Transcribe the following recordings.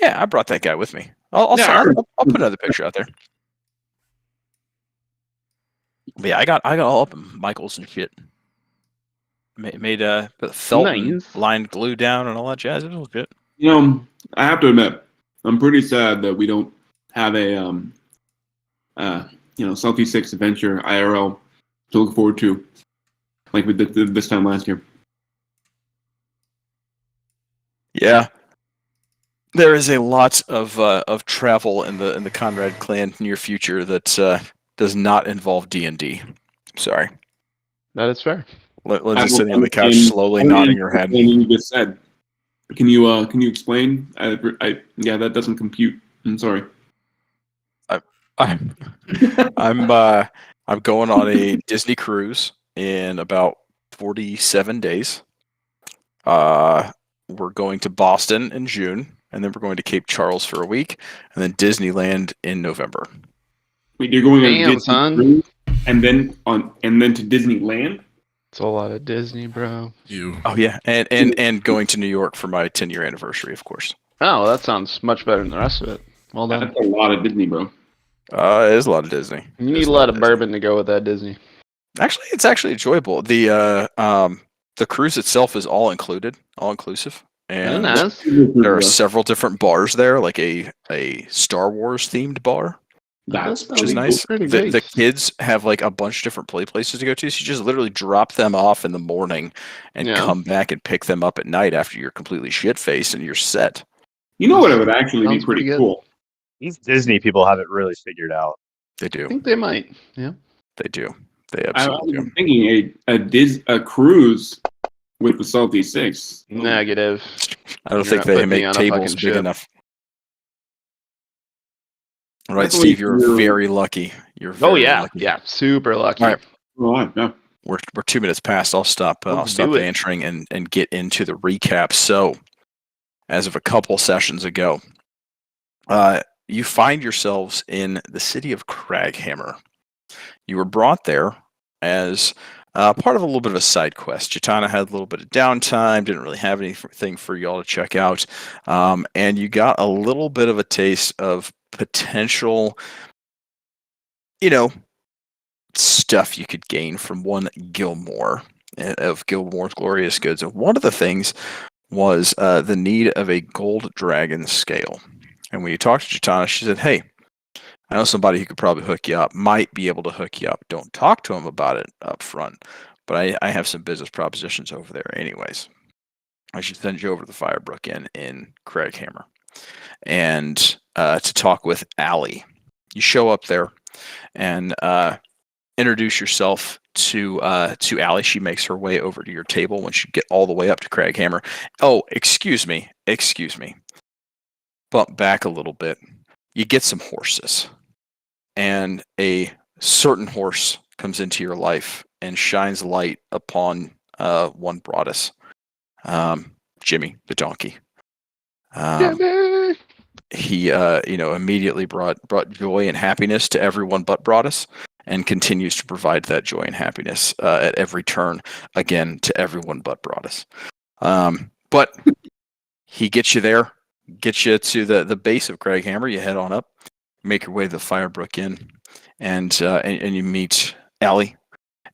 Yeah, I brought that guy with me. I'll put another picture out there. But yeah, I got all up in Michaels and shit. Made felt and lined glue down and all that jazz. It was good. I have to admit, I'm pretty sad that we don't have a Salty 6 Adventure IRL to look forward to, like we did this time last year. Yeah, there is a lot of travel in the Conrad clan near future that does not involve D&D. Sorry. That is fair. Lindsay's sitting on the couch, slowly nodding her head. You just said. Can you explain? That doesn't compute. I'm sorry. I'm going on a Disney cruise in about 47 days. We're going to Boston in June, and then we're going to Cape Charles for a week, and then Disneyland in November. Wait, you're going on Disney cruise, and then to Disneyland? It's a lot of Disney, bro. Oh yeah, and going to New York for my 10-year anniversary, of course. Oh, that sounds much better than the rest of it. Well done. That's a lot of Disney, bro. It is a lot of Disney. You need a lot of bourbon to go with that Disney. Actually, it's actually enjoyable. The cruise itself is all inclusive, and nice. There are several different bars there, like a Star Wars themed bar. Which is nice. The kids have like a bunch of different play places to go to, so you just literally drop them off in the morning and come back and pick them up at night after you're completely shit-faced and you're set. You know what? It would actually be pretty cool. These Disney people have it really figured out. They do. I think they might. Yeah. They do. They absolutely do. I was thinking a cruise with the Salty 6. Negative. I don't think they make tables big enough. All right, Steve, you're very lucky. Lucky. Yeah, super lucky. All right. Oh, yeah. We're 2 minutes past. I'll stop answering and get into the recap. So, as of a couple sessions ago, you find yourselves in the city of Craghammer. You were brought there as part of a little bit of a side quest. Chitana had a little bit of downtime, didn't really have anything for y'all to check out, and you got a little bit of a taste of potential, stuff you could gain from one Gilmore of Gilmore's Glorious Goods. And one of the things was the need of a gold dragon scale. And when you talked to Chitana, she said, "Hey, I know somebody who could probably hook you up, might be able to hook you up. Don't talk to him about it up front, but I have some business propositions over there anyways. I should send you over to the Firebrook Inn in Craghammer and to talk with Allie. You show up there and introduce yourself to Allie. She makes her way over to your table once you get all the way up to Craghammer. Oh, excuse me. Bump back a little bit. You get some horses, and a certain horse comes into your life and shines light upon one Broadus, Jimmy the donkey. He immediately brought joy and happiness to everyone but Broadus, and continues to provide that joy and happiness at every turn, again, to everyone but Broadus. But he gets you there, gets you to the base of Craghammer. You head on up, make your way to the Firebrook Inn, and you meet Allie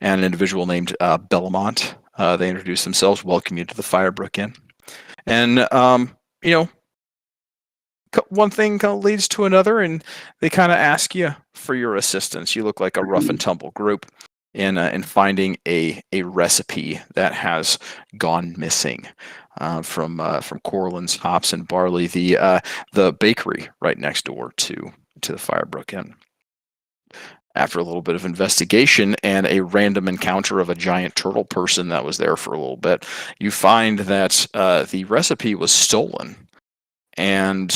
and an individual named Bellamont. They introduce themselves, welcome you to the Firebrook Inn. And, one thing kind of leads to another, and they kind of ask you for your assistance. You look like a rough and tumble group in finding a recipe that has gone missing from Corlin's Hops and Barley, the bakery right next door to the Firebrook Inn. After a little bit of investigation and a random encounter of a giant turtle person that was there for a little bit, you find that the recipe was stolen. And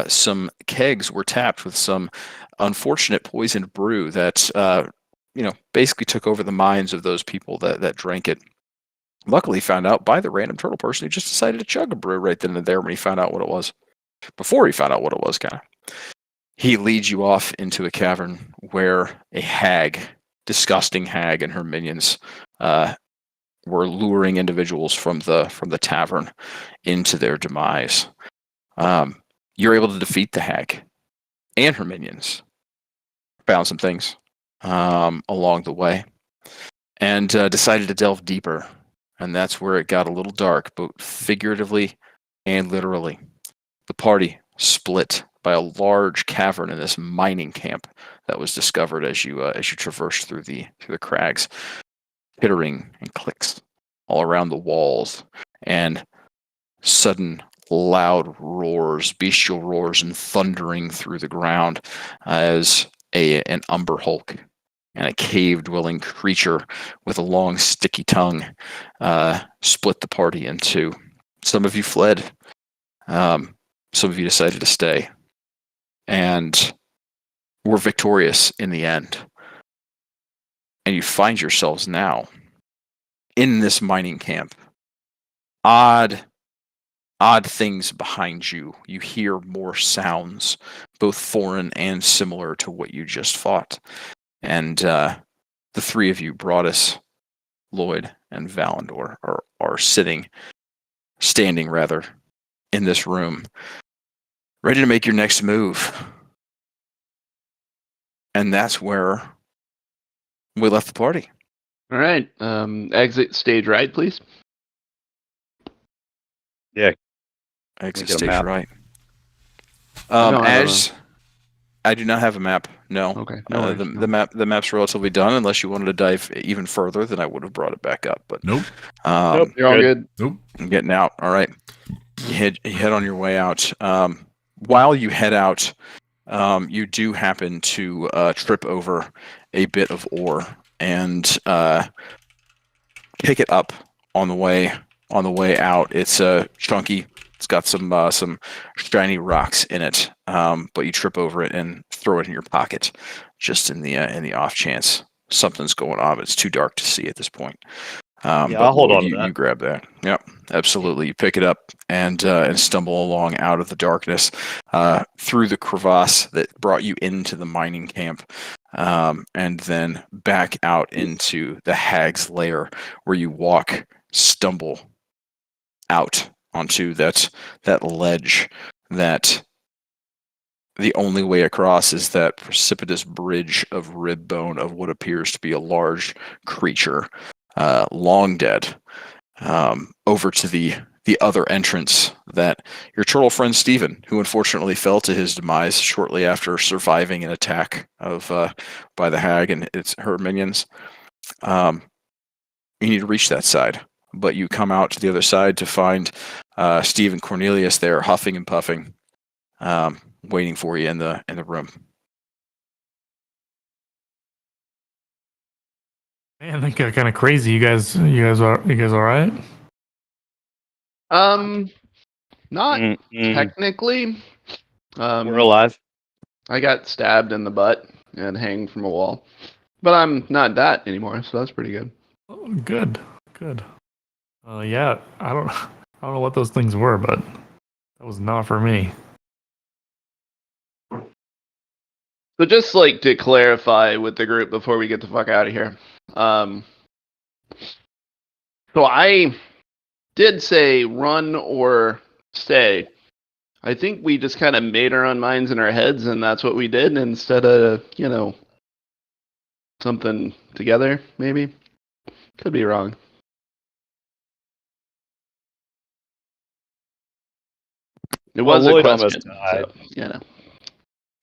some kegs were tapped with some unfortunate poisoned brew that basically took over the minds of those people that drank it. Luckily found out by the random turtle person who just decided to chug a brew right then and there when he found out what it was. Before he found out what it was, kind of. He leads you off into a cavern where a hag, disgusting hag, and her minions were luring individuals from the tavern into their demise. you're able to defeat the hag and her minions. Found some things along the way, and decided to delve deeper. And that's where it got a little dark, both figuratively and literally. The party split by a large cavern in this mining camp that was discovered as you traversed through the crags. Pittering and clicks all around the walls, and sudden loud roars, bestial roars, and thundering through the ground as an umber hulk and a cave-dwelling creature with a long, sticky tongue split the party in two. Some of you fled. Some of you decided to stay, and were victorious in the end. And you find yourselves now in this mining camp. Odd things behind you. You hear more sounds, both foreign and similar to what you just fought. And the three of you, Broadus, Lloyd, and Valandor, are standing rather, in this room, ready to make your next move. And that's where we left the party. All right. Exit stage right, please. Exit Get a stage map. right. don't have As I do not have a map. No. Okay. No worries. The map's relatively done. Unless you wanted to dive even further, then I would have brought it back up. But Nope. Nope, you're all good. Nope. I'm getting out. All right. You head on your way out. While you head out, you do happen to trip over a bit of ore and pick it up on the way out. It's chunky. It's got some shiny rocks in it, but you trip over it and throw it in your pocket, just in the off chance something's going on. But it's too dark to see at this point. Yeah, but I'll hold Lloyd, on to that. You grab that. Yep, absolutely. You pick it up and stumble along out of the darkness, through the crevasse that brought you into the mining camp, and then back out into the hag's lair, where you stumble out onto that ledge that the only way across is that precipitous bridge of rib bone of what appears to be a large creature, long dead, over to the other entrance that your turtle friend Stephen, who unfortunately fell to his demise shortly after surviving an attack by the hag and her minions. You need to reach that side, but you come out to the other side to find Steve and Cornelius there, huffing and puffing, waiting for you in the room. Man, that got kind of crazy. You guys all right? Not Mm-mm. technically. We're alive. I got stabbed in the butt and hanged from a wall, but I'm not that anymore, so that's pretty good. Oh, good. Yeah, I don't know what those things were, but that was not for me. So just like to clarify with the group before we get the fuck out of here. So I did say run or stay. I think we just kind of made our own minds in our heads, and that's what we did instead of, something together, maybe. Could be wrong. It was Lloyd a almost question, died. so,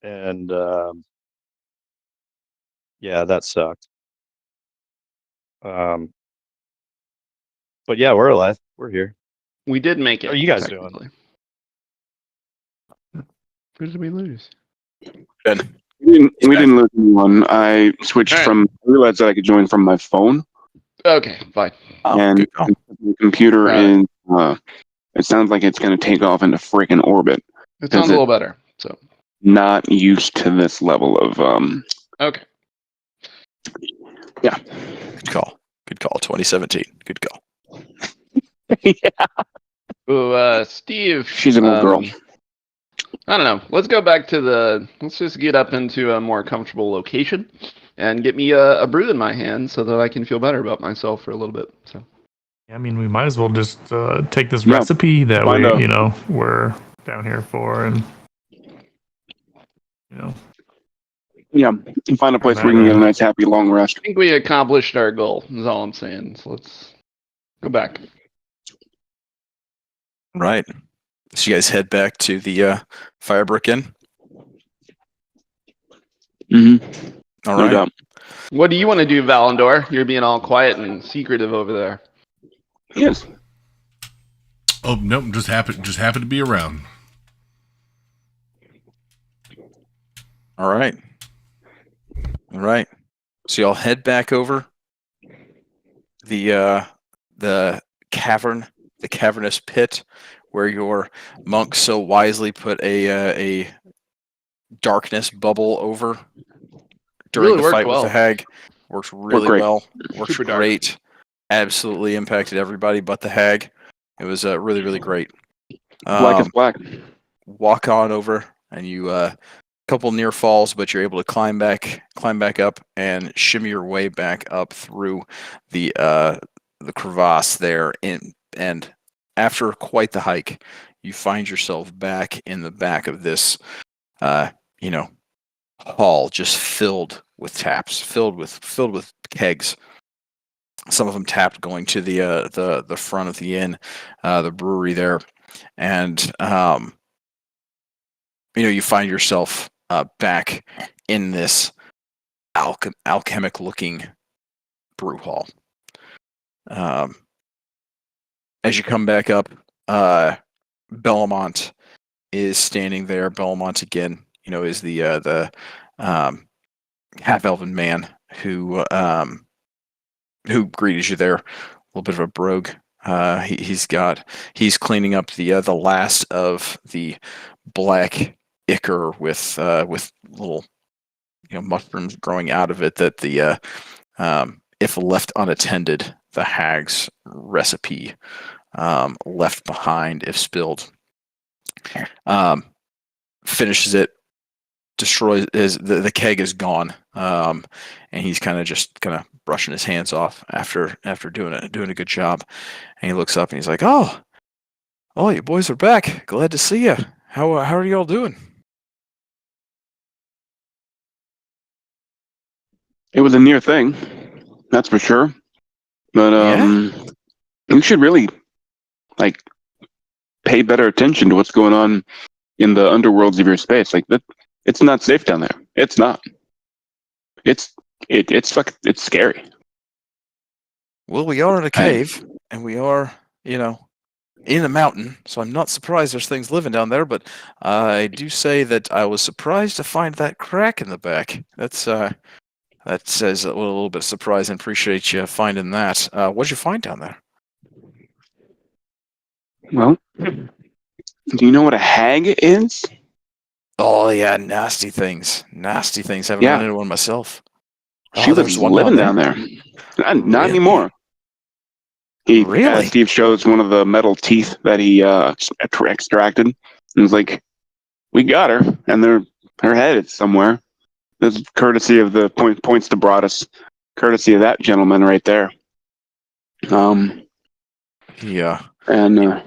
And yeah, that sucked. But yeah, we're alive. We're here. we did make it. How are you guys doing? technically. Who did we lose? Ben. We didn't lose anyone. I switched Alright. from. I realized that I could join from my phone, Okay, fine. and Good call. the computer Alright. is. It sounds like it's going to take off into freaking orbit. It sounds Is a it- little better. So Not used to this level of. okay. Good call. 2017. Good call. So, Steve. She's an old girl. I don't know. Let's go back to let's just get up into a more comfortable location and get me a brew in my hand so that I can feel better about myself for a little bit. So I mean, we might as well just take this Yeah, recipe that find out. we're down here for, and You know. Yeah, and find a place where we can get a nice, happy, long rest. I think we accomplished our goal, is all I'm saying. So let's go back. Right. So you guys head back to the Firebrook Inn. Mm-hmm. All No right. doubt. What do you want to do, Valandor? You're being all quiet and secretive over there. Yes. Oh nope, just happened to be around. All right. All right. So y'all head back over the cavern, the cavernous pit, where your monk so wisely put a darkness bubble over during Really the worked fight with the well. hag. Works really great. well. Works Super dark. great. Absolutely impacted everybody but the hag. It was really, really great. Black is black. Walk on over, and you couple near falls, but you're able to climb back up and shimmy your way back up through the crevasse there. And after quite the hike, you find yourself back in the back of this hall, just filled with taps, filled with kegs. Some of them tapped going to the front of the inn, the brewery there, and you find yourself back in this alchemic-looking brew hall. As you come back up, Bellamont is standing there. Bellamont again, is the half-elven man who greeted you there. A little bit of a brogue. He's cleaning up the last of the black ichor with little mushrooms growing out of it that the if left unattended, the hag's recipe left behind if spilled. Finishes it, destroys the keg is gone, and he's kind of brushing his hands off after doing a good job, and he looks up and he's like, "Oh, you boys are back. Glad to see you. How are you all doing?" It was a near thing, that's for sure. But you should really pay better attention to what's going on in the underworlds of your space. Like that, it's not safe down there. It's not. It's scary. Well, we are in a cave, and we are, in a mountain, so I'm not surprised there's things living down there, but I do say that I was surprised to find that crack in the back. That says a little bit surprising. Appreciate you finding that. What'd you find down there? Well, do you know what a hag is? Oh, yeah, nasty things. Nasty things. Haven't run into one myself. She was living down there. Not Really? anymore. Really? Steve shows one of the metal teeth that he extracted, and was like, "We got her, and her head is somewhere." This is courtesy of the points to Broadus, courtesy of that gentleman right there. Yeah. And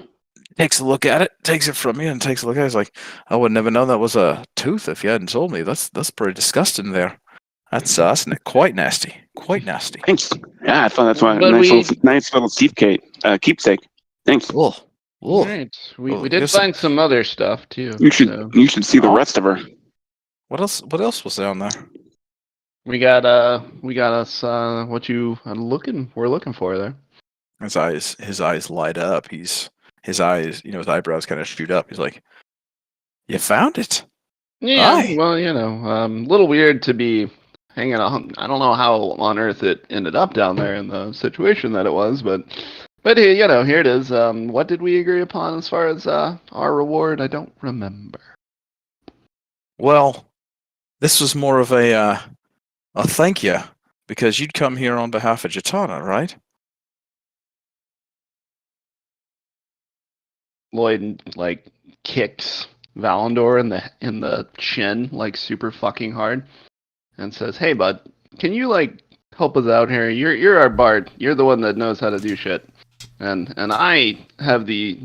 Takes a look at it, takes it from you, and takes a look at it. He's like, "I would never know that was a tooth if you hadn't told me. That's pretty disgusting there. That's quite nasty. Quite nasty." thanks. Yeah, I thought that's why But nice little keepsake. Thanks. Ugh. Ugh. Right. Well, We did yes, find some other stuff too. You should so see the rest of her. What else was down there? we got us what we're looking for there. His eyes light up. His eyebrows kind of shoot up. He's like, "You found it?" Yeah, Aye. well, a little weird to be hanging on. I don't know how on earth it ended up down there in the situation that it was, but here, here it is. What did we agree upon as far as our reward? I don't remember. Well, this was more of a thank you, because you'd come here on behalf of Jatana, right? Lloyd kicks Valandor in the chin super fucking hard, and says, "Hey, bud, can you help us out here? You're our bard. You're the one that knows how to do shit, and I have the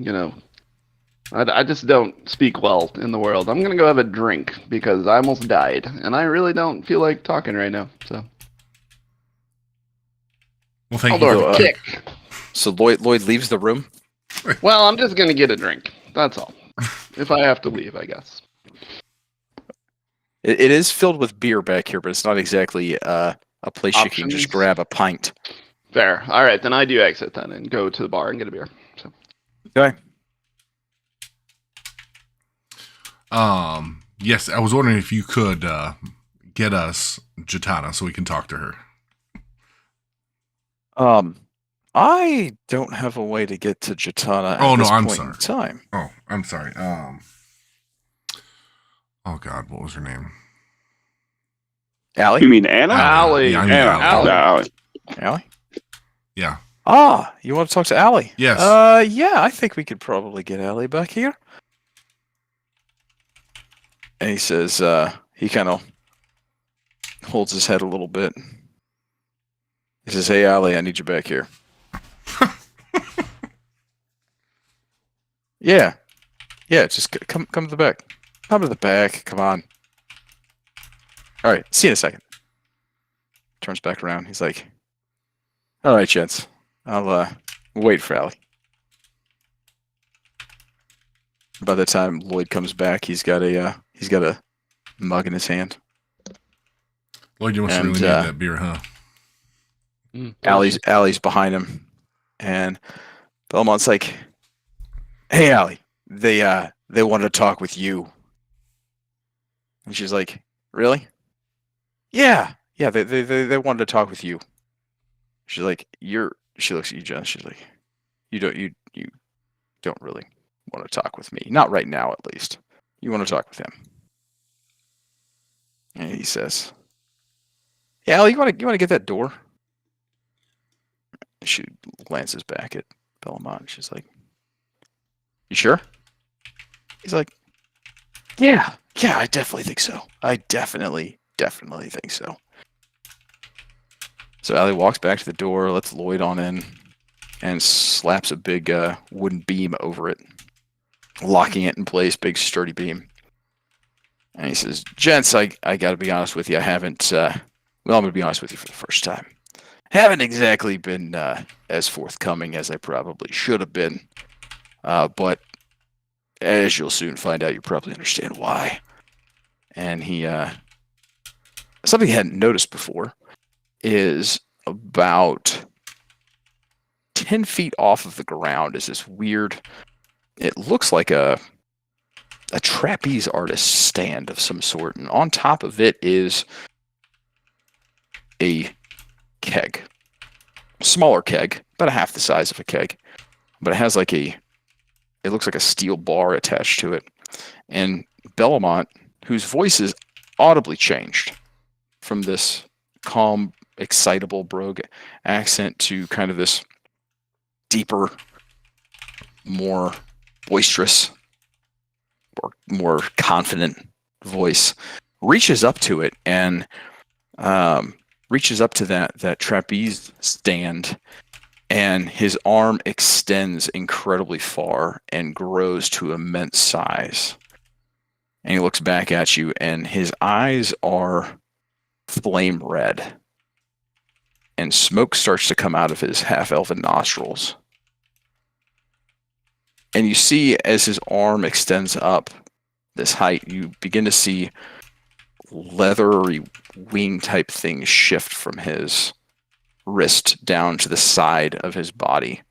I just don't speak well in the world. I'm gonna go have a drink because I almost died, and I really don't feel like talking right now. So Well, thank you. Aldorf, So, kick. So Lloyd leaves the room. Well, I'm just gonna get a drink. That's all. If I have to leave, I guess. It is filled with beer back here, but it's not exactly a place you can just Options? grab a pint. Fair. All right, then I do exit then and go to the bar and get a beer. So Okay. Yes, I was wondering if you could get us Jatana so we can talk to her. I don't have a way to get to Jatana at Oh, no, this I'm point sorry. in time. Oh, I'm sorry. Oh God, what was her name? You Allie? mean Anna? Allie. Yeah, I mean Anna. Allie. Allie. Allie? Yeah. Ah, you want to talk to Allie? Yes. Yeah, I think we could probably get Allie back here. And he says, he kind of holds his head a little bit. He says, "Hey, Allie, I need you back here." Yeah. Yeah, just come to the back. Come to the back. Come on. All right, see you in a second. Turns back around. He's like, "All right, gents. I'll wait for Allie." By the time Lloyd comes back, he's got a mug in his hand. Lloyd, you must And, really need that beer, huh? Allie's behind him, and Belmont's like, "Hey, Allie, they wanted to talk with you." And she's like, "Really?" Yeah, they wanted to talk with you. She's like, She looks at you, Jen. She's like, you don't really want to talk with me, not right now, at least. You want to talk with him." And he says, "Yeah, Allie, you want to get that door?" She glances back at Belmont. She's like, "You sure?" He's like, Yeah, I definitely think so. I definitely think so." So Allie walks back to the door, lets Lloyd on in, and slaps a big wooden beam over it, locking it in place, big sturdy beam. And he says, "Gents, I got to be honest with you. I haven't, I'm going to be honest with you for the first time. Haven't exactly been as forthcoming as I probably should have been. But as you'll soon find out, you probably understand why." And he, something he hadn't noticed before is about 10 feet off of the ground is this weird, it looks like a trapeze artist stand of some sort. And on top of it is a keg. Smaller keg, about half the size of a keg. But it has it looks like a steel bar attached to it. And Bellamont, whose voice is audibly changed from this calm, excitable brogue accent to kind of this deeper, more boisterous, or more confident voice, reaches up to it and reaches up to that trapeze stand, and his arm extends incredibly far and grows to immense size. And he looks back at you, and his eyes are flame red. And smoke starts to come out of his half-elven nostrils. And you see, as his arm extends up this height, you begin to see leathery wing-type things shift from his wrist down to the side of his body.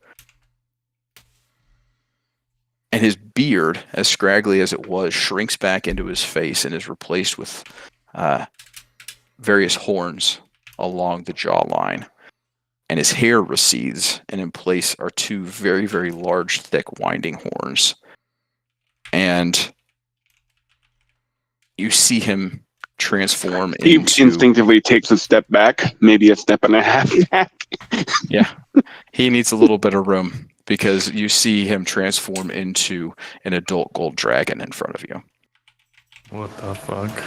And his beard, as scraggly as it was, shrinks back into his face and is replaced with various horns along the jawline. And his hair recedes, and in place are two very, very large, thick, winding horns. And you see him transform He into... instinctively takes a step back, maybe a step and a half back. Yeah, he needs a little bit of room, because you see him transform into an adult gold dragon in front of you. What the fuck?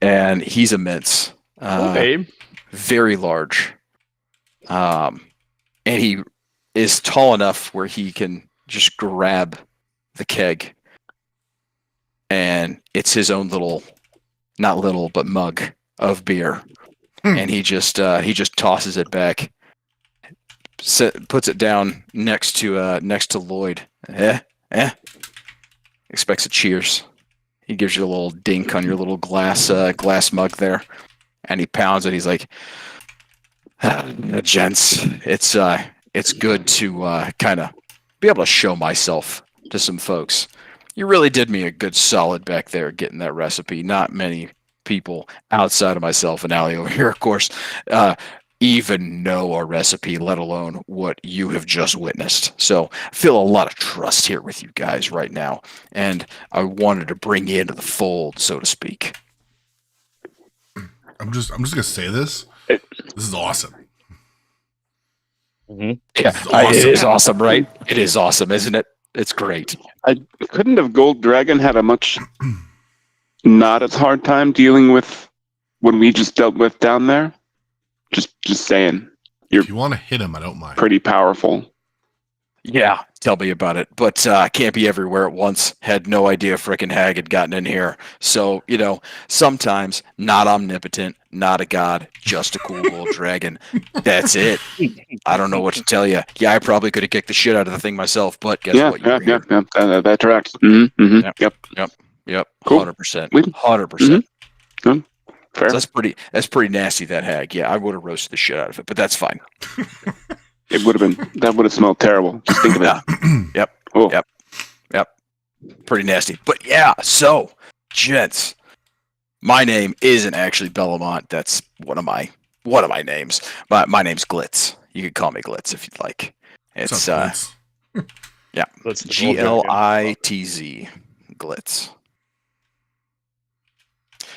And he's immense. Okay. Very large. And he is tall enough where he can just grab the keg, and it's his own little, not little, but mug of beer, and he just tosses it back, puts it down next to Lloyd. Expects a cheers. He gives you a little dink on your little glass mug there, and he pounds it. He's like, "Gents, it's good to kind of be able to show myself to some folks. You really did me a good solid back there getting that recipe. Not many people outside of myself and Allie over here, of course, even know a recipe, let alone what you have just witnessed. So I feel a lot of trust here with you guys right now, and I wanted to bring you into the fold, so to speak." I'm just gonna say this. This is awesome. Mhm. Yeah, This is it awesome. is awesome, right? It is awesome, isn't it? It's great. Couldn't have Gold Dragon had a much not as hard time dealing with what we just dealt with down there? Just saying, If you want to hit him, I don't mind. pretty powerful. Yeah, tell me about it. But can't be everywhere at once. Had no idea frickin' Hag had gotten in here. So, sometimes not omnipotent, not a god, just a cool old dragon. That's it. I don't know what to tell you. Yeah, I probably could have kicked the shit out of the thing myself, but guess what? You were here. That tracks. Mm-hmm. Yep. Yep. Yep, Cool. 100%. We- 100%. Fair. So that's pretty nasty, that Hag. Yeah, I would have roasted the shit out of it, but that's fine. It would have been. That would have smelled terrible. Just think of it. Yeah. Oh. Yep. Pretty nasty. But yeah, so, gents, my name isn't actually Bellamont. That's one of my names. My name's Glitz. You could call me Glitz if you'd like. What's It's up, Glitz? That's the whole joke. Glitz. Glitz.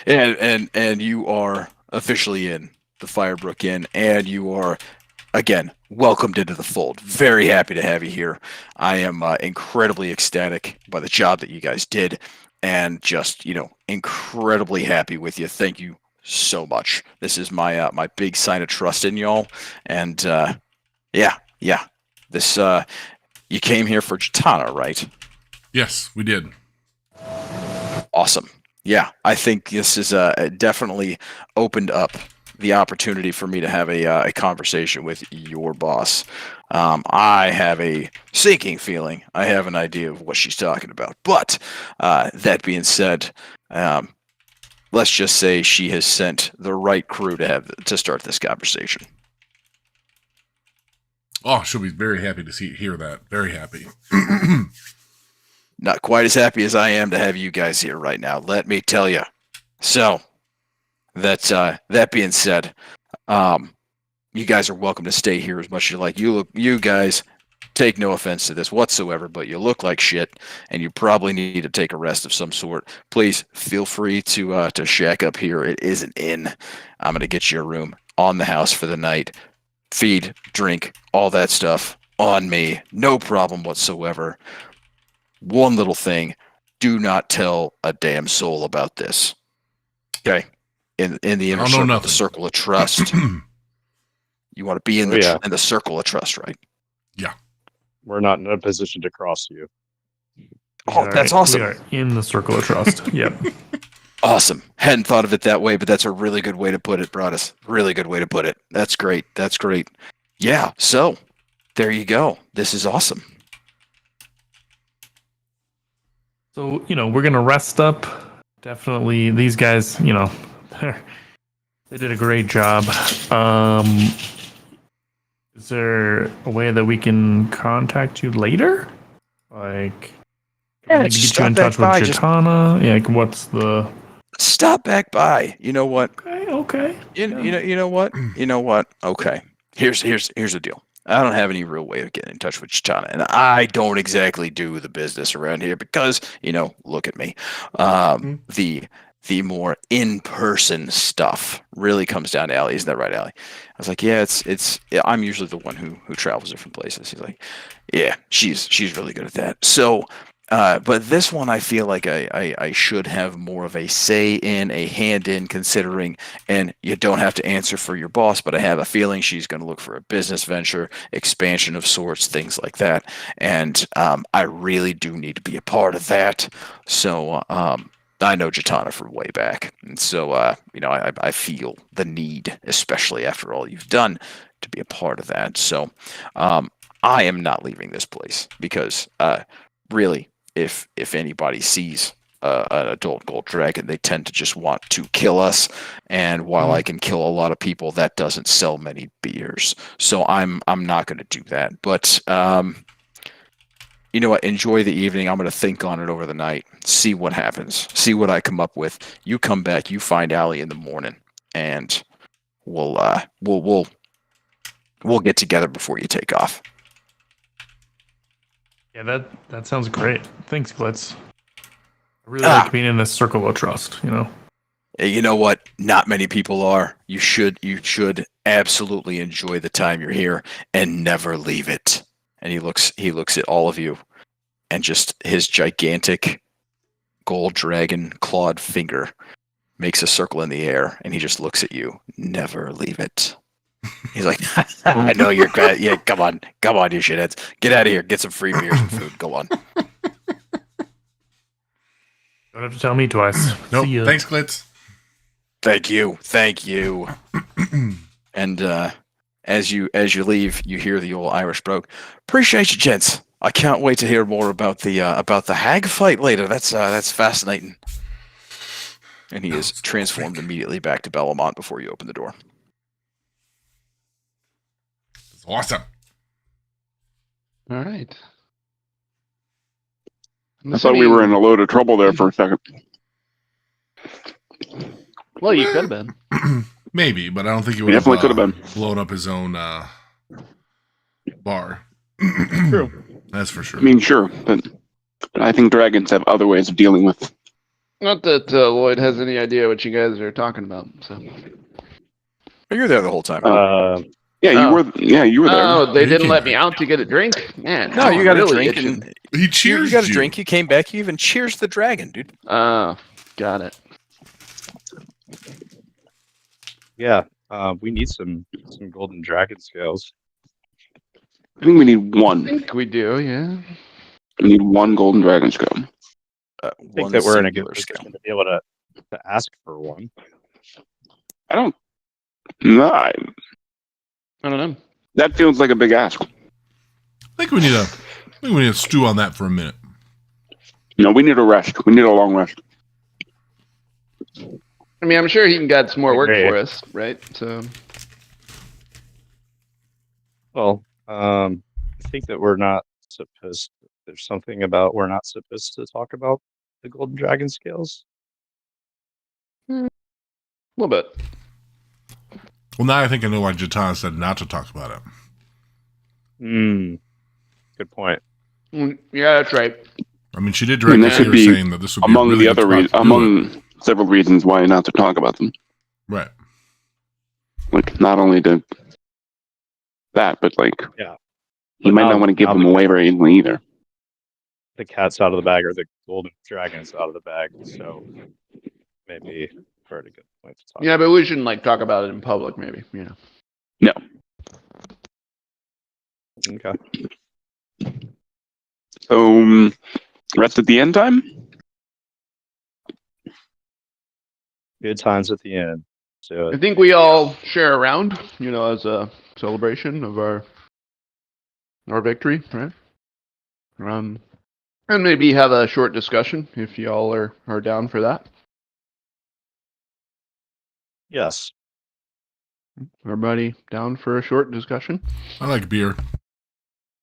And you are officially in the Firebrook Inn, and you are, again, welcomed into the fold. Very happy to have you here. I am incredibly ecstatic by the job that you guys did, and just, incredibly happy with you. Thank you so much. This is my my big sign of trust in y'all, and yeah. This you came here for Jitana, right? Yes, we did. Awesome. Yeah, I think this is definitely opened up the opportunity for me to have a conversation with your boss. I have a sinking feeling I have an idea of what she's talking about. But that being said, let's just say she has sent the right crew to start this conversation. Oh, she'll be very happy to hear that. Very happy. Not quite as happy as I am to have you guys here right now, let me tell you. So, that being said, you guys are welcome to stay here as much as you like. You guys take no offense to this whatsoever, but you look like shit, and you probably need to take a rest of some sort. Please feel free to shack up here. It is an inn. I'm gonna get you a room on the house for the night. Feed, drink, all that stuff on me. No problem whatsoever. One little thing, do not tell a damn soul about this. Okay? In the inner I'll know circle, the nothing. circle of trust. You want to be in Oh, yeah. in the circle of trust, right? We're not in a position to cross you. Oh, that's awesome. We are in the circle of trust. Yep. Awesome. Hadn't thought of it that way, but that's a really good way to put it, Broadus. Really good way to put it. That's great. That's great. Yeah, so there you go. This is awesome. So, we're going to rest up. Definitely, these guys, they did a great job. Is there a way that we can contact you later? Like, Yeah, maybe just get you in stop touch with back by, just- Jitana? Yeah, like, what's the... Stop back by. You know what? Okay. You know what? You know what? Okay. Here's the deal. I don't have any real way of getting in touch with Chitana, and I don't exactly do the business around here because, look at me. The more in-person stuff really comes down to Allie. Isn't that right, Allie? I was like, yeah, I'm usually the one who travels different places. He's like, yeah, she's really good at that. So But this one, I feel like I should have more of a say in, a hand in, considering, and you don't have to answer for your boss, but I have a feeling she's going to look for a business venture, expansion of sorts, things like that. And I really do need to be a part of that. So I know Jatana from way back. And so, I feel the need, especially after all you've done, to be a part of that. So I am not leaving this place because really, if anybody sees an adult gold dragon, they tend to just want to kill us. And while I can kill a lot of people, that doesn't sell many beers. So I'm not going to do that. But you know what? Enjoy the evening. I'm going to think on it over the night. See what happens. See what I come up with. You come back. You find Allie in the morning, and we'll get together before you take off. Yeah, that sounds great. Thanks, Glitz. I really like being in this circle of trust, Hey, you know what? Not many people are. You should absolutely enjoy the time you're here and never leave it. And he looks at all of you, and just his gigantic gold dragon clawed finger makes a circle in the air, and he just looks at you. Never leave it. He's like, I know you're good. Yeah, come on, you shitheads. Get out of here. Get some free beers and food. Go on. Don't have to tell me twice. Nope. See ya. Thanks, Glitz. Thank you. And as you leave, you hear the old Irish brogue. Appreciate you, gents. I can't wait to hear more about the hag fight later. That's fascinating. And he is transformed immediately back to Bellamont before you open the door. It's awesome. All right. I thought we were in a load of trouble there for a second. Well, you could have been. Maybe, but I don't think he We would definitely could have been. blown up his own bar. True. That's for sure. I mean, sure, but I think dragons have other ways of dealing with. Not that Lloyd has any idea what you guys are talking about. So. But you're there the whole time. Yeah, you Oh. were. Yeah, you were there. Oh, they You didn't can let me drink. out to get a drink? Man. no, you got a really drink. itching. And He cheers you got a drink. You came back. You even cheers the dragon, dude. Oh, got it. Yeah. We need some golden dragon scales. I think we need I one. think we do, yeah. We need one golden dragon scale. I think that we're in a good position to be able to ask for one. I don't. No, I don't know. that feels like a big ask. I think we need to stew on that for a minute. No, we need a rest. We need a long rest. I mean, I'm sure he can get some more work Agree. for us, right? So, Well, I think that we're not supposed. There's something about we're not supposed to talk about the golden dragon scales. a little bit. Well, now I think I know why Jatana said not to talk about it. Good point. Yeah, that's right. I mean, she did I mean, directly that say could be saying that this would be a Among really the good other spot to do it. several reasons why not to talk about them. Right. Like not only to that, but like Yeah. you But might now- not want to give now them the- away very easily either. The cat's out of the bag, or the golden dragon's out of the bag. So maybe we're at a good point to talk. Yeah, but we shouldn't like talk about it in public, maybe. You know. Okay. So rest at the end time. Good times at the end. So I think we all share a round, as a celebration of our victory, right? And maybe have a short discussion if y'all are down for that. yes. Everybody down for a short discussion? I like beer.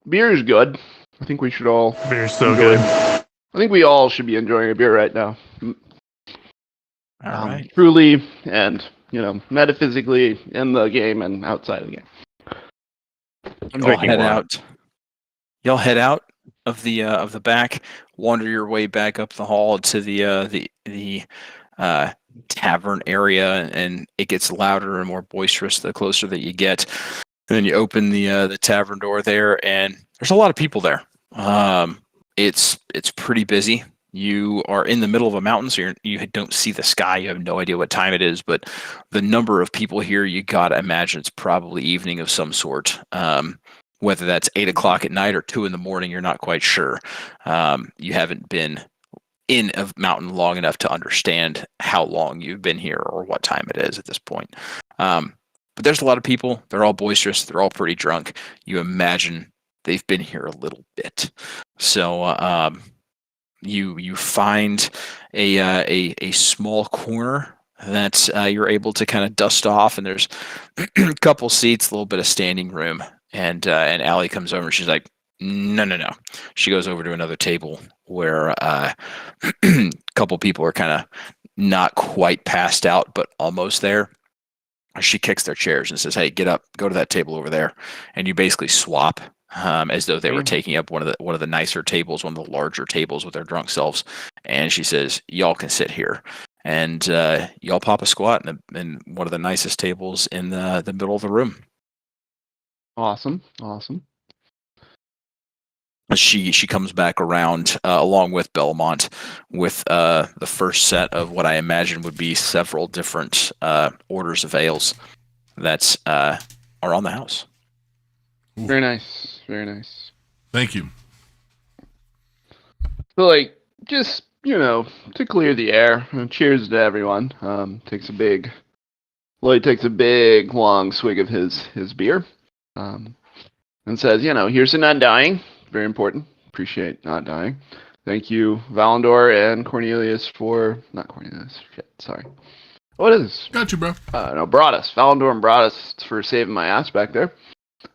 Beer is good. I think we should all Beer's so enjoy- good. I think we all should be enjoying a beer right now. All right. Truly and, metaphysically in the game and outside of the game. I'm Y'all drinking head wine. out. Y'all head out of the back. Wander your way back up the hall to the tavern area, and it gets louder and more boisterous the closer that you get. And then you open the tavern door there, and there's a lot of people there. It's pretty busy. You are in the middle of a mountain, so you don't see the sky. You have no idea what time it is, but the number of people here, you gotta imagine it's probably evening of some sort. Whether that's 8 o'clock at night or 2 in the morning, you're not quite sure. You haven't been in a mountain long enough to understand how long you've been here or what time it is at this point. But there's a lot of people. They're all boisterous. They're all pretty drunk. You imagine they've been here a little bit. So you find a small corner that you're able to kind of dust off, and there's a couple seats, a little bit of standing room, and Allie comes over and she's like, no. She goes over to another table where a couple people are kind of not quite passed out, but almost there. She kicks their chairs and says, "Hey, get up, go to that table over there," and you basically swap. As though they were taking up one of the nicer tables, one of the larger tables with their drunk selves, and she says, "Y'all can sit here," and y'all pop a squat in one of the nicest tables in the middle of the room. Awesome. She comes back around along with Belmont with the first set of what I imagine would be several different orders of ales that are on the house. Ooh. Very nice. Thank you. So, like, just, to clear the air, cheers to everyone. Lloyd takes a big, long swig of his beer, and says, here's an undying. Very important. Appreciate not dying. Thank you, Valandor and Cornelius not Cornelius. Shit, sorry. What is? Got you, bro. Broadus. Valandor and Broadus for saving my ass back there.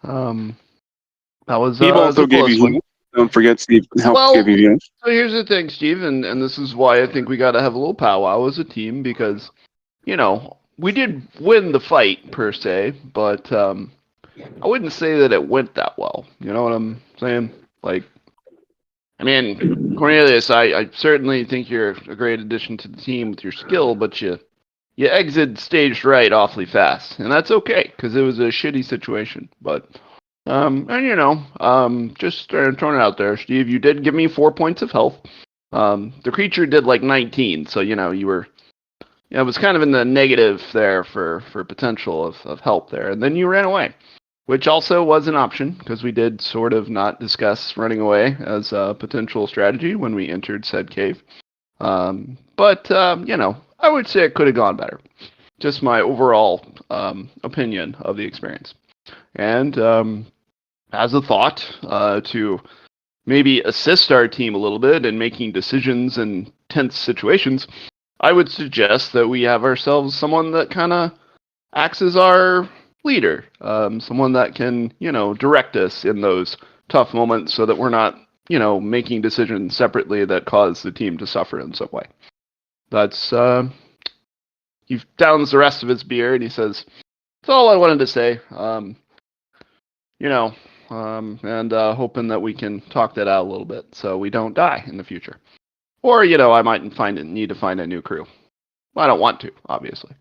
That was. Steve also gave you. One. Don't forget, Steve helped give you. So here's the thing, Steve, and this is why I think we got to have a little powwow as a team because, we did win the fight per se, but I wouldn't say that it went that well. You know what I'm saying? Like, I mean, Cornelius, I certainly think you're a great addition to the team with your skill, but you exited stage right awfully fast, and that's okay because it was a shitty situation. But just throwing it out there, Steve, you did give me 4 points of health. The creature did like 19, so you were. It was kind of in the negative there for potential of help there, and then you ran away, which also was an option because we did sort of not discuss running away as a potential strategy when we entered said cave. But I would say it could have gone better. Just my overall opinion of the experience. And as a thought to maybe assist our team a little bit in making decisions in tense situations, I would suggest that we have ourselves someone that kind of acts as our leader, someone that can, direct us in those tough moments so that we're not, making decisions separately that cause the team to suffer in some way. That's, he downs the rest of his beer and he says, "That's all I wanted to say. And hoping that we can talk that out a little bit so we don't die in the future. Or, I might need to find a new crew. Well, I don't want to, obviously."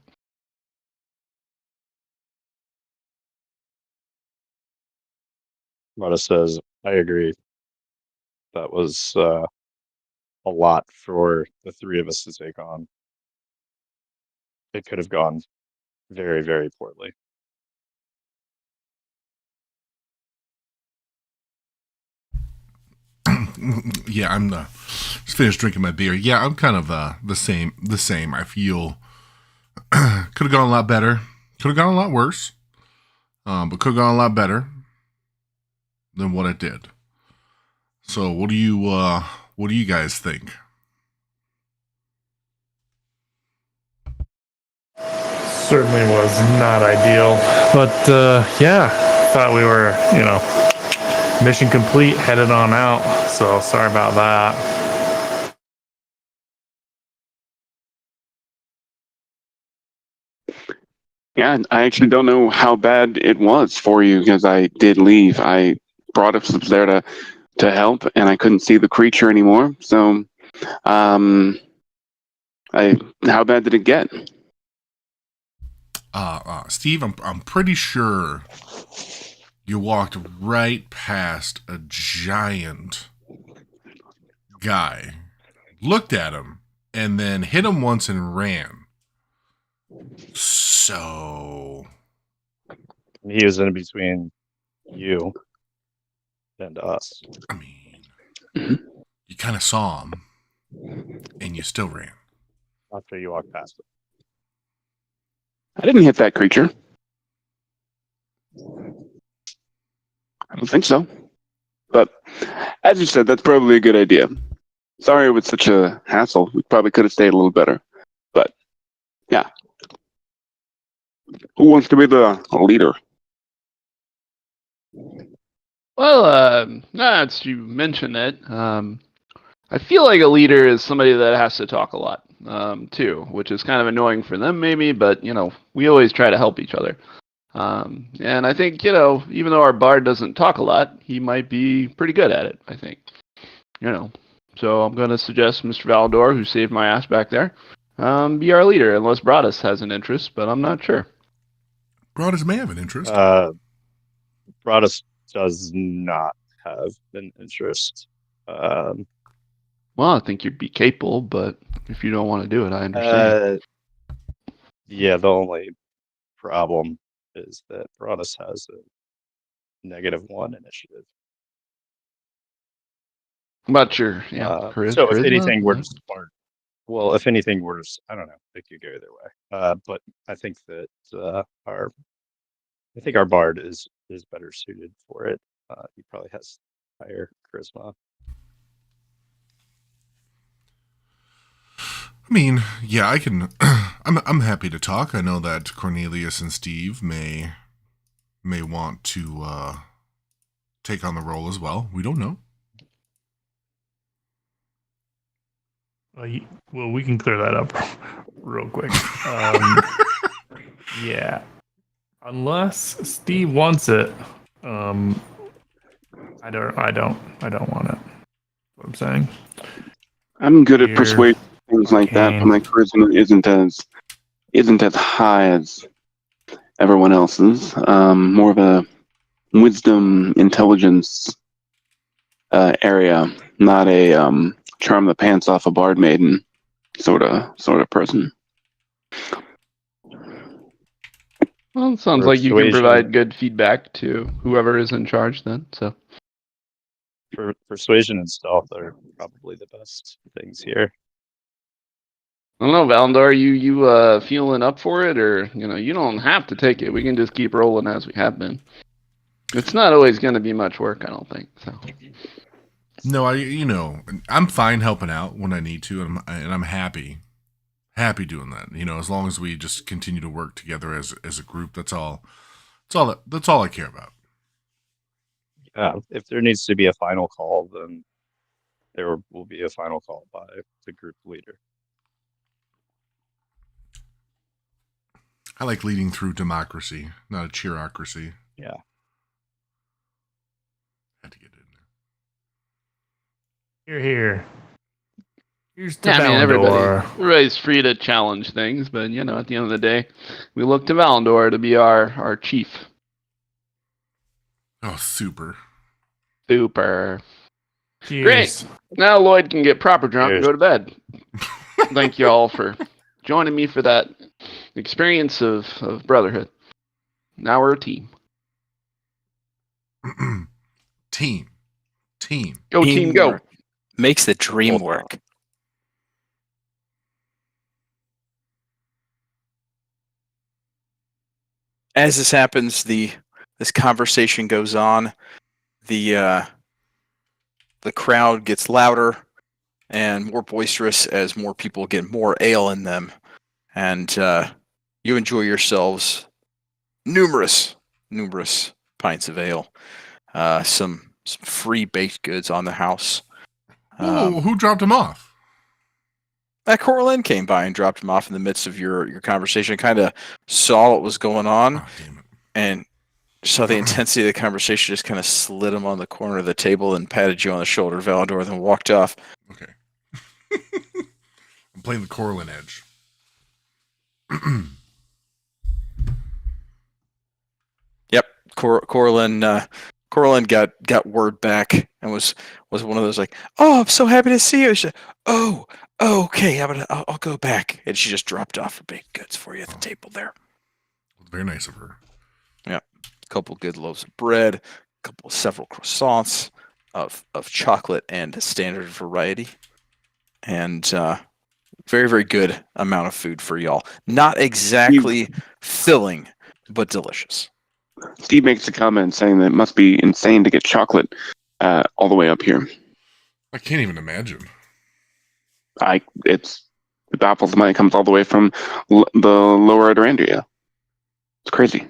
Mata says, "I agree. That was a lot for the three of us to take on. It could have gone very, very poorly." Yeah, I'm just finished drinking my beer. Yeah, I'm kind of the same. I feel could have gone a lot better. Could have gone a lot worse. But could have gone a lot better than what it did. So what do you guys think? Certainly was not ideal, but thought we were, mission complete, headed on out. So sorry about that. Yeah, I actually don't know how bad it was for you because I did leave. I brought us up there to help, and I couldn't see the creature anymore. So, how bad did it get? Steve, I'm pretty sure you walked right past a giant guy, looked at him, and then hit him once and ran. So He was in between you and us. I mean, you kind of saw him, and you still ran. After you walked past it. I didn't hit that creature. I don't think so. But as you said, that's probably a good idea. Sorry it was such a hassle. We probably could have stayed a little better. But yeah. Who wants to be the leader? Well, that's you mentioned it. I feel like a leader is somebody that has to talk a lot, too, which is kind of annoying for them, maybe. But we always try to help each other. And I think even though our bard doesn't talk a lot, he might be pretty good at it. I think, So I'm going to suggest Mr. Valdor, who saved my ass back there, be our leader, unless Broadus has an interest, but I'm not sure. Broadus may have an interest. Broadus does not have an interest. Well, I think you'd be capable, but if you don't want to do it, I understand. Yeah, the only problem is that Broadus has a -1 initiative. How about your So if anything were to start, well, if anything were to, I don't know, it could go either way. But I think that our bard is better suited for it. He probably has higher charisma. I mean, yeah, I can. I'm happy to talk. I know that Cornelius and Steve may want to take on the role as well. We don't know. Well, we can clear that up real quick. Yeah, unless Steve wants it, I don't want it. What I'm saying. I'm good at Here. persuading things like that, but my charisma isn't as high as everyone else's. More of a wisdom, intelligence area, not a charm the pants off a bard maiden sort of person. Well, it sounds like you can Persuasion. provide good feedback to whoever is in charge then. So Persuasion and stealth are probably the best things here. I don't know, Valandar, you feeling up for it, or you don't have to take it. We can just keep rolling as we have been. It's not always going to be much work, I don't think. So. No, I'm fine helping out when I need to, and I'm happy doing that. As long as we just continue to work together as a group. That's all I care about. If there needs to be a final call, then there will be a final call by the group leader. I like leading through democracy, not a cheerocracy. Yeah. Had to get in there. Here. Here's the Yeah, I mean, Valandor. everybody's free to challenge things, but at the end of the day, we look to Valandor to be our chief. Oh, super. Super. Cheers. Great. Now Lloyd can get proper drunk and Cheers. go to bed. Thank you all for joining me for that experience of brotherhood. Now we're a team. Team. Go team, go. Teamwork makes the dream Hold on. work. As this happens, this conversation goes on. The crowd gets louder and more boisterous as more people get more ale in them, and you enjoy yourselves numerous pints of ale, some free baked goods on the house. Who dropped him off? That Corlin came by and dropped him off in the midst of your conversation, kind of saw what was going on, Oh, damn it. and saw the intensity of the conversation, just kind of slid him on the corner of the table and patted you on the shoulder, Valador, then walked off. Okay. I'm playing the Corlin edge. Yep, Corlin Coraline got word back and was one of those like, "Oh, I'm so happy to see you." She, "Oh, okay, I'll go back," and she just dropped off her baked goods for you at the table there. Very nice of her. Yeah, a couple good loaves of bread, several croissants of chocolate and standard variety, and very, very good amount of food for y'all. Not exactly filling, but delicious. Steve makes a comment saying that it must be insane to get chocolate all the way up here. I can't even imagine. It baffles me. It comes all the way from the lower Adrandria. It's crazy.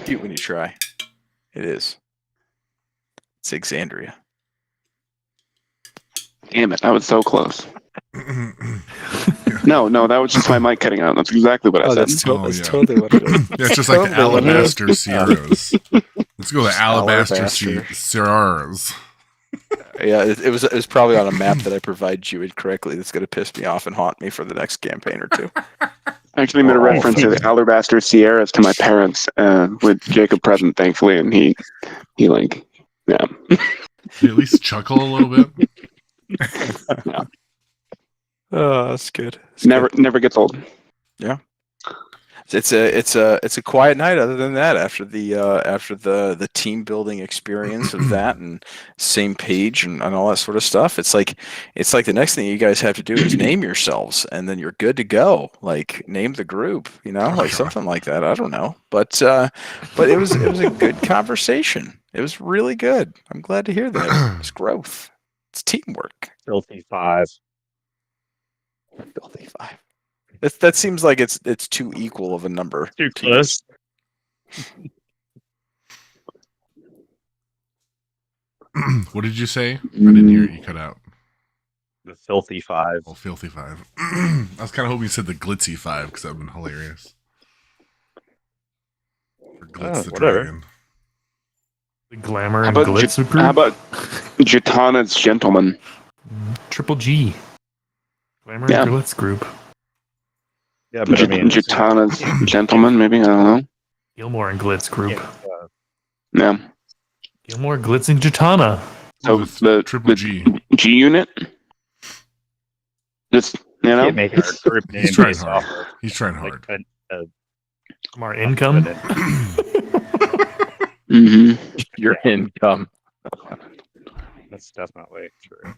Cute when you try. It is. It's Exandria. Damn it! I was so close. No, that was just my mic cutting out. That's exactly what I said. That's yeah. totally what it is. Yeah, it's just like the Totally what it is. Alabaster Sierras. Let's go to Alabaster Alabaster. Sierras. Yeah, it was probably on a map that I provided you incorrectly. That's going to piss me off and haunt me for the next campaign or two. I actually made a reference to the Alabaster Sierras to my parents with Jacob present, thankfully, and he like, yeah. You at least chuckle a little bit. Oh, that's good. Never gets old. It's a quiet night. Other than that, after the team building experience of that and same page and all that sort of stuff, it's like the next thing you guys have to do is name yourselves, and then you're good to go. Like name the group, like something like that. I don't know, but it was a good conversation. It was really good. I'm glad to hear that. It's growth. It's teamwork. Filthy 5. Filthy 5. That seems like it's too equal of a number. Too to use. close. What did you say? I didn't hear it. You cut out. The Filthy 5. Oh, Filthy 5. I was kind of hoping you said the Glitzy 5 because that would have been hilarious. Or Glitz the whatever. Dragon. The Glamour How and about, Glitz group. how about Jatana's Gentleman? Triple G. Glamour Yeah. and Glitz group. Yeah, but I mean, Jatana's Gentleman, maybe? I don't know. Gilmore and Glitz group. Yeah. Gilmore, Glitz, and Jatana. So With the Triple G. G unit? Just, can't make our group name He's trying based hard. off of He's trying like hard. From our income. hmm Your income. That's definitely true.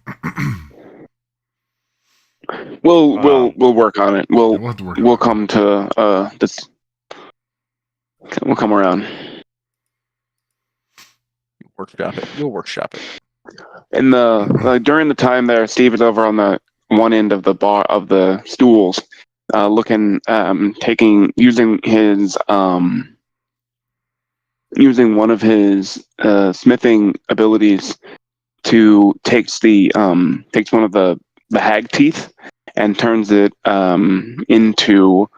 We'll work on it. We'll have to work We'll on it. come to this. We'll come around. Workshop it. You'll workshop it. In the during the time there, Steve is over on the one end of the bar of the stools, using one of his smithing abilities to takes one of the hag teeth and turns it into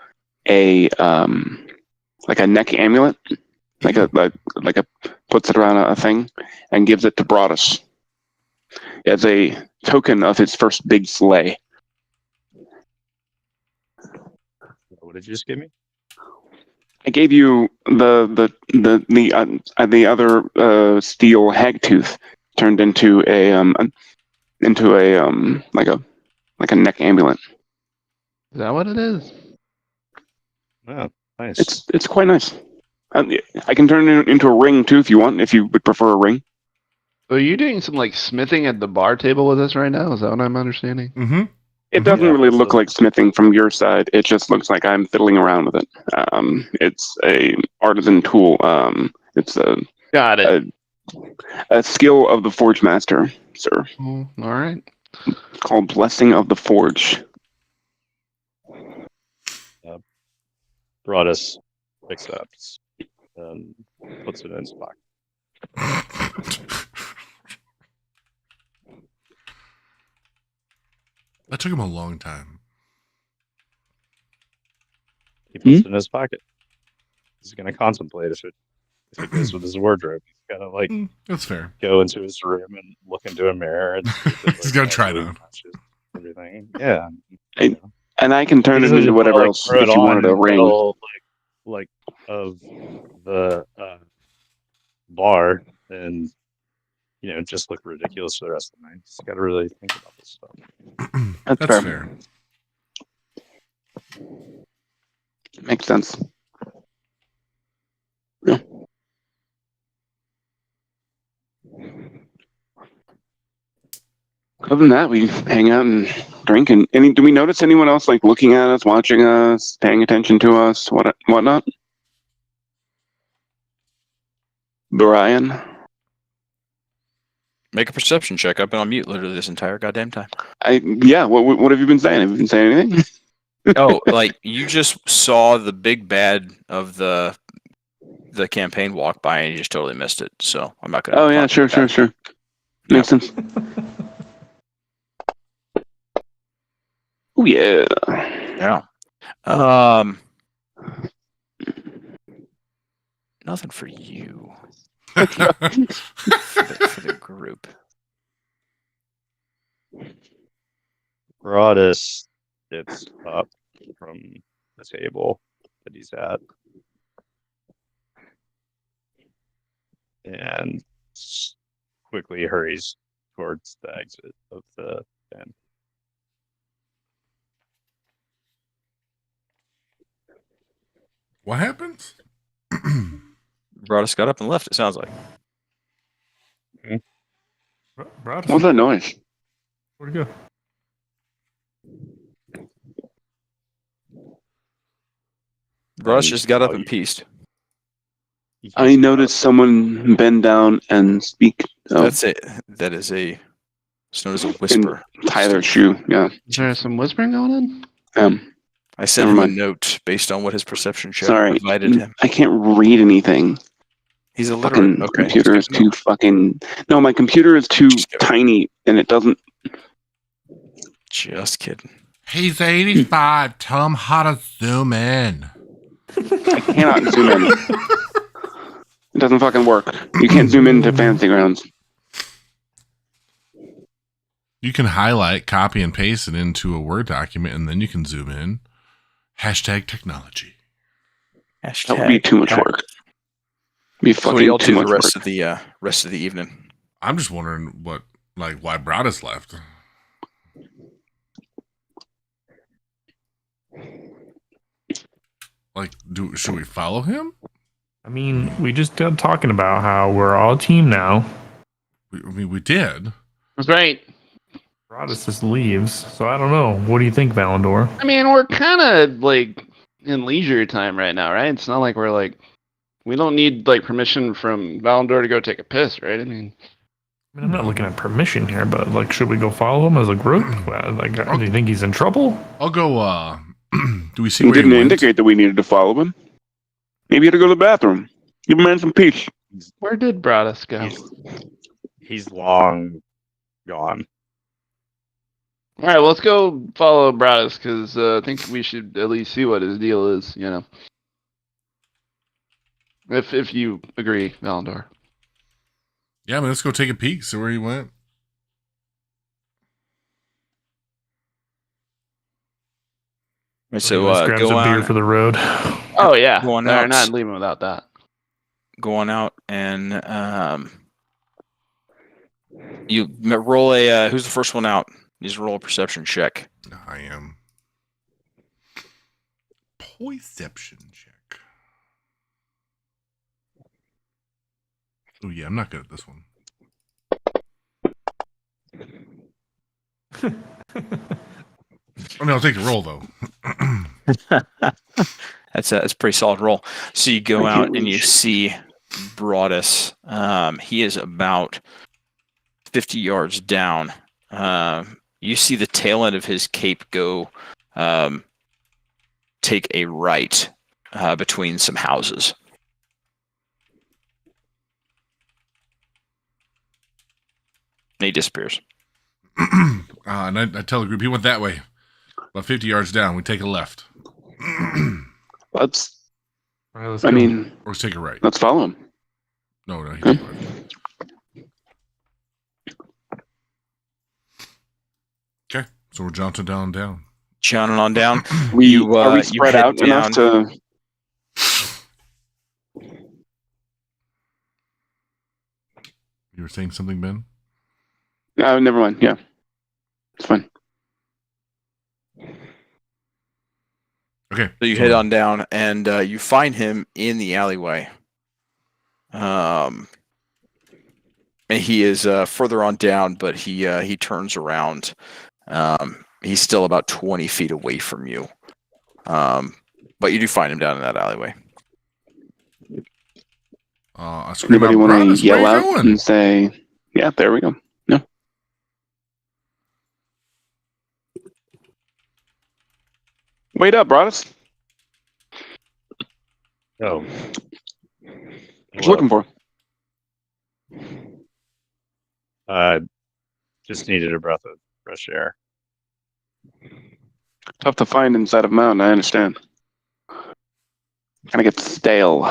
a like a neck amulet, like a puts it around a thing and gives it to Broadus as a token of his first big sleigh. What did you just give me? I gave you the other steel hag tooth turned into a like a neck amulet. Is that what it is? Oh, nice. It's quite nice. I can turn it into a ring too if you want. If you would prefer a ring. Are you doing some like smithing at the bar table with us right now? Is that what I'm understanding? Mm-hmm. It doesn't Yeah, really look absolutely. like smithing from your side. It just looks like I'm fiddling around with it. It's a artisan tool. It's Got it. a skill of the Forge Master, sir, Oh, all right. called Blessing of the Forge. Broadus accepts and puts it in his pocket. That took him a long time. He puts it in his pocket. He's going to contemplate if it goes with his wardrobe. He's going to like That's fair. go into his room and look into a mirror. And see if it, He's gonna try it actually on. matches everything. Yeah. And I can turn it Usually into just whatever like, else throw it if you on wanted a in the ring. middle, like of the bar and just look ridiculous for the rest of the night. Just got to really think about this stuff. That's That's fair. fair. Makes sense. Yeah. Other than that, we hang out and drink. And do we notice anyone else like looking at us, watching us, paying attention to us, whatnot? Brian, Make a perception check. I've been on mute literally this entire goddamn time. yeah. What have you been saying? Have you been saying anything? Oh, like you just saw the big bad of the campaign walk by and you just totally missed it. So I'm not gonna. Oh yeah, sure. Makes sense. Oh yeah. Yeah. Nothing for you. For the group. Broadus gets up from the table that he's at and quickly hurries towards the exit of the den. What happens? Broadus got up and left, it sounds like. Broadus, What was that noise? where'd he go? Broadus just got up Oh, and pieced. I noticed someone bend down and speak. Oh, That's it. That is it's known as a whisper. Tyler's shoe. Yeah. Is there some whispering going on? I sent Never him a mind. note based on what his perception check Sorry, provided him. I can't read anything. He's illiterate. Fucking Okay. computer is Just good to too fucking. No, my computer is too Just kidding. tiny, and it doesn't. know. Just kidding. He's 85. Tell him how to zoom in. I cannot zoom in. It doesn't fucking work. You can't zoom into Fantasy Grounds. You can highlight, copy, and paste it into a Word document, and then you can zoom in. Hashtag technology. Hashtag. That would be too much work. Be So what do y'all fucking do too the much rest work. of the rest of the evening? I'm just wondering why Broadus left. Like, should we follow him? I mean, we just got talking about how we're all a team now. We did. That's right. Broadus just leaves, so I don't know. What do you think, Valandor? I mean, we're kind of like in leisure time right now, right? It's not like we're like we don't need like permission from Valandor to go take a piss, right? I mean, I'm not looking at permission here, but like, should we go follow him as a group? Like, do you think he's in trouble? I'll go. Do we see He where didn't he went? indicate that we needed to follow him. Maybe he had to go to the bathroom. Give a man some peace. where did Broadus go? He's long gone. All right, well, let's go follow Broadus because I think we should at least see what his deal is. You know, if you agree, Valandor. Yeah, I mean, let's go take a peek. See where he went. Right, so Let's grab go some beer on, for the road. Oh yeah, Going they're out. not leaving without that. go on out and you roll a. Who's the first one out? You just roll a perception check. I am. Perception check. Oh yeah, I'm not good at this one. I mean, I'll take the roll though. That's a pretty solid roll. So you go I out can't and you reach. see Broadus. He is about 50 yards down. You see the tail end of his cape go take a right between some houses. And he disappears. And I tell the group he went that way. About 50 yards down, we take a left. Let's. All right, let's I go. mean, Or let's take a right. let's follow him. No, he took a left. Okay, so we're jaunting down. Johnning on down. Are You, we you spread head out enough to? You were saying something, Ben? Never mind. Yeah, it's fine. Okay. So you head on down, and you find him in the alleyway. And he is further on down, but he turns around. He's still about 20 feet away from you. But you do find him down in that alleyway. I scream Anybody out, want to "Broadus, where yell you out going?" and say, "Yeah, there we go"? No. Wait up, Broadus. Oh, What you looking for? just needed a breath of fresh air. Tough to find inside of mountain. I understand. Kind of gets stale.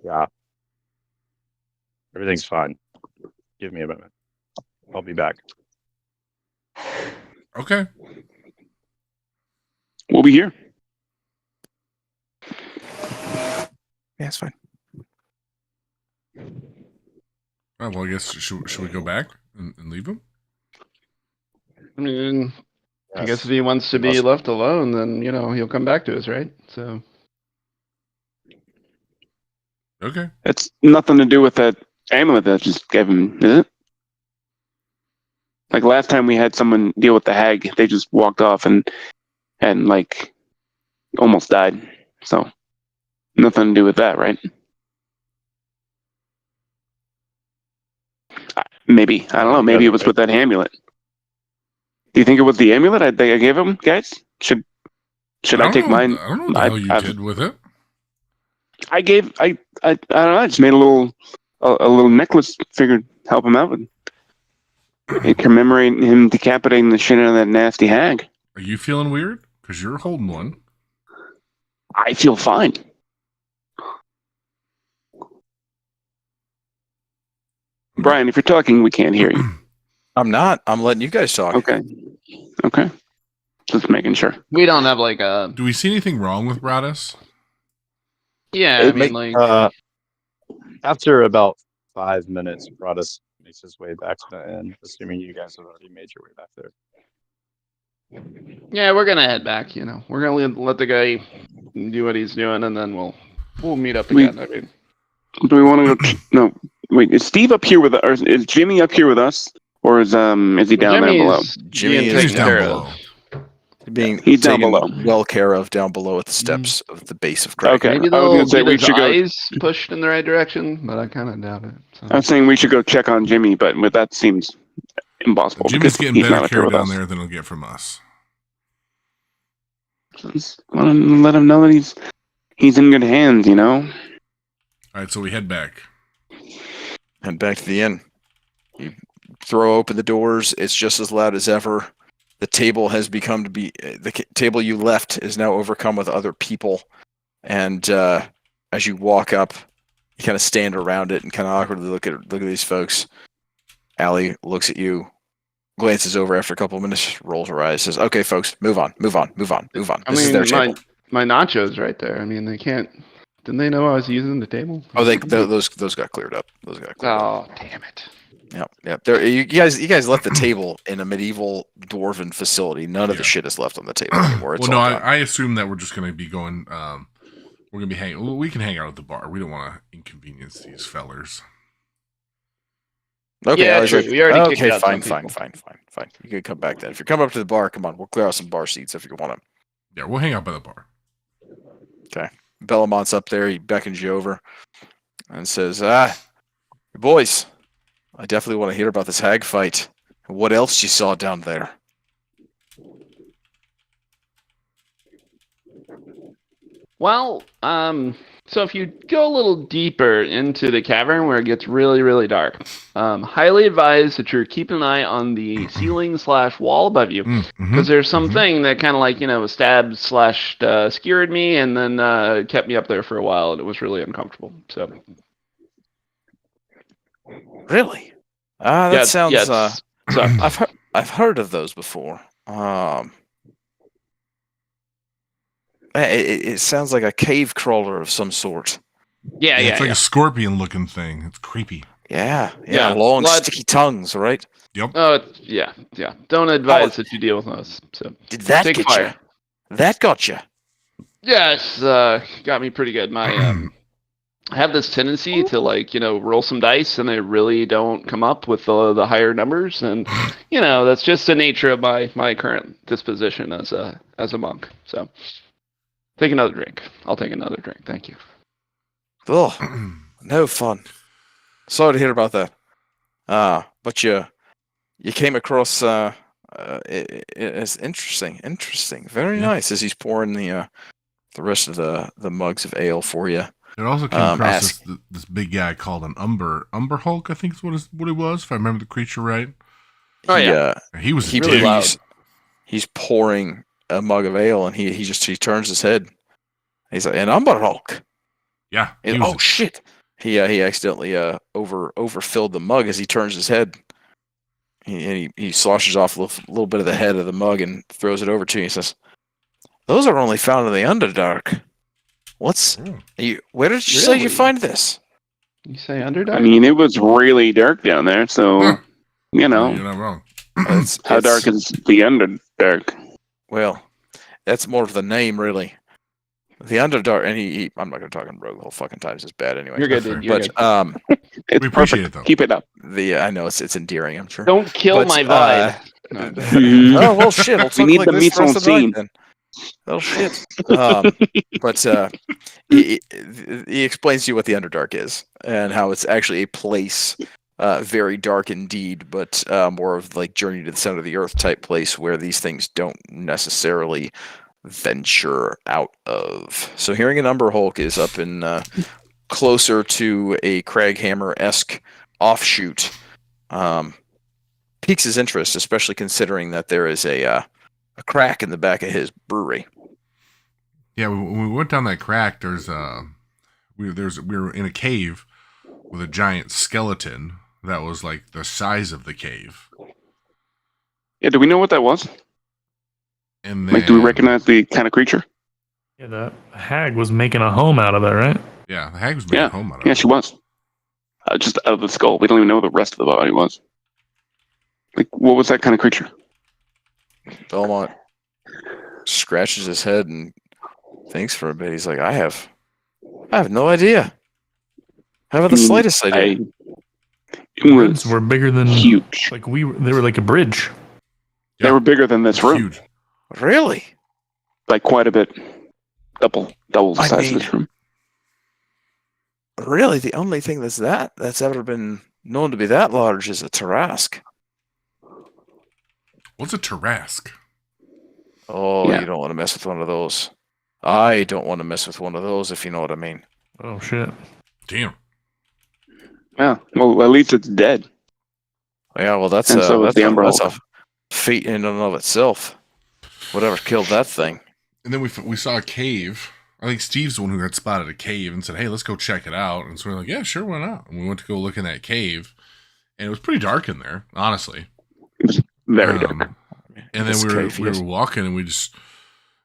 Yeah. Everything's fine. Give me a minute. I'll be back. Okay. We'll be here. Yeah, it's fine. All right, well, I guess should we go back and leave him? I mean, I guess Yes. if he wants to be Must- left alone, then he'll come back to us, right? So Okay. It's nothing to do with that amulet that I just gave him, is it? Like last time we had someone deal with the hag, they just walked off and like almost died. So nothing to do with that, right? Maybe. I don't know. Maybe it was with that amulet. Do you think it was the amulet I gave him, guys? Should I take mine? I don't know what the hell you did with it. I don't know. I just made a little necklace. Figured help him out with. And commemorate him decapitating the shit out of that nasty hag. Are you feeling weird? Because you're holding one. I feel fine. Brian, if you're talking, we can't hear you. I'm not. I'm letting you guys talk. Okay. Just making sure. we don't have like a Do we see anything wrong with Broadus? yeah. It I mean, like After about 5 minutes, Broadus makes his way back to the inn, assuming you guys have already made your way back there. yeah, we're gonna head back. We're gonna let the guy do what he's doing, and then we'll meet up We- again. I mean, Do we want to go? No. Wait. Is Steve up here with us? Or is Jimmy up here with us? Or is he down there below? Jimmy being is He's taken down care below. of. Being He's down taken below. well care of down below at the steps of the base of Greg. Okay. Maybe I was they'll gonna say get we his should go. eyes pushed in the right direction, but I kind of doubt it. So. I was saying we should go check on Jimmy, but that seems impossible. Jimmy's because getting he's not better up here care with down us. there than he'll get from us. Just want to let him know that he's in good hands. All right, so we head back. And back to the inn. You throw open the doors. It's just as loud as ever. The table has become to be the table you left is now overcome with other people. And as you walk up, you kind of stand around it and kind of awkwardly look at these folks. Allie looks at you, glances over after a couple of minutes, rolls her eyes, says, "Okay, folks, move on. This I is mean, their table." my nachos right there. I mean, they can't. Didn't they know I was using the table? Oh, those got cleared up. Oh, damn it! Yep. You guys left the table in a medieval dwarven facility. None of the shit is left on the table anymore. It's Well, no, all gone. I assume that we're just going to be going. We're going to be hanging. We can hang out at the bar. We don't want to inconvenience these fellers. Okay, Yeah, I was true. like, We already kicked okay, out fine. some people. You can come back then. If you're coming up to the bar, come on. We'll clear out some bar seats if you want to. Yeah, we'll hang out by the bar. Bellamont's up there. He beckons you over and says, boys, I definitely want to hear about this hag fight. What else you saw down there? Well, so if you go a little deeper into the cavern where it gets really, really dark, highly advise that you're keeping an eye on the ceiling/wall above you, because there's something that kind of like stabbed / skewered me and then kept me up there for a while, and it was really uncomfortable. So Really? That sounds. So I've heard of those before. It sounds like a cave crawler of some sort. Yeah, And yeah, it's like yeah. a scorpion-looking thing. It's creepy. Yeah, Yeah, long blood- sticky tongues, right? Yep. Oh, yeah, yeah. Don't advise that you deal with those. So Did that take get fire. you? That got you. Yes, got me pretty good. My I have this tendency to like roll some dice, and they really don't come up with the higher numbers, and that's just the nature of my current disposition as a monk. So take another drink. I'll take another drink. Thank you. Oh, no fun. Sorry to hear about that. But you came across it's interesting, very Yeah. nice. As he's pouring the rest of the mugs of ale for you. It also came across ask- this big guy called an Umber Hulk, I think is what he was, if I remember the creature right. Oh, He, yeah. He was he really big. loud. he's pouring a mug of ale, and he turns his head. He's like, an Umber Hulk. Yeah. He And, was oh shit! He accidentally overfilled the mug as he turns his head. He sloshes off a little bit of the head of the mug and throws it over to you. He says, "Those are only found in the Underdark. Where did you say you Really? find this?" You say Underdark? I mean, it was really dark down there, so Huh. you know You're not wrong. how dark is the Underdark? Well, that's more of the name, really. The Underdark, and I'm not going to talk in Rogue the whole fucking time. It's just bad anyway. You're good, dude. You're But good. It's We appreciate perfect. it, though. Keep it up. I know it's endearing. I'm sure. Don't kill but, my vibe. No. Oh well, shit. We'll We talk need like the this mise the rest en of the night, scene. then. Oh shit. But he explains to you what the Underdark is and how it's actually a place, very dark indeed, but more of like Journey to the Center of the Earth type place where these things don't necessarily venture out of. So hearing an Umber Hulk is up in closer to a Craghammer-esque offshoot. Piques his interest, especially considering that there is a crack in the back of his brewery. Yeah, when we went down that crack, we were in a cave with a giant skeleton that was like the size of the cave. Yeah, do we know what that was? And then, Like, do we recognize the kind of creature? Yeah, the hag was making a home out of it, right? Yeah, the hag was making Yeah. a home out of Yeah, it. she was. Just out of the skull. We don't even know what the rest of the body was. Like, what was that kind of creature? Belmont scratches his head and thinks for a bit. He's like, I have no idea. I haven't the slightest idea. It Rooms was were bigger than huge. like they were like a bridge. They Yeah. were bigger than this room. Huge. Really? Like, quite a bit. Double the I size mean- of this room. Really? The only thing that's ever been known to be that large is a Tarask. What's a Tarask? Oh, Yeah. you don't want to mess with one of those. I don't want to mess with one of those, if you know what I mean. Oh shit! Damn. Yeah, well, at least it's dead. Yeah, well, that's And so is the Umber that's Hulk. a feat in and of itself. Whatever killed that thing. And then we saw a cave. I think Steve's the one who had spotted a cave and said, "Hey, let's go check it out." And so we're like, "Yeah, sure, why not?" And we went to go look in that cave, and it was pretty dark in there, honestly. Very dark. And then This we cave, yes. were walking, and we just,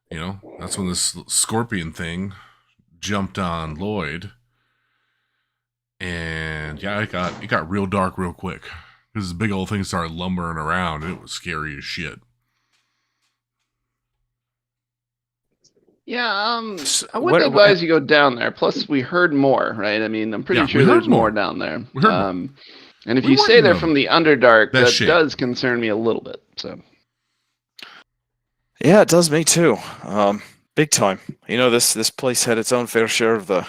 that's when this scorpion thing jumped on Lloyd, and yeah, it got real dark real quick because this big old thing started lumbering around, and it was scary as shit. Yeah, I what- wouldn't advise you go down there. Plus, we heard more, right? I mean, I'm pretty Yeah, sure we heard there's more more. down there. We heard more. And if We you want say to they're know from the Underdark, that that shit. does concern me a little bit. So, Yeah, it does me too. Big time. You know, this place had its own fair share of the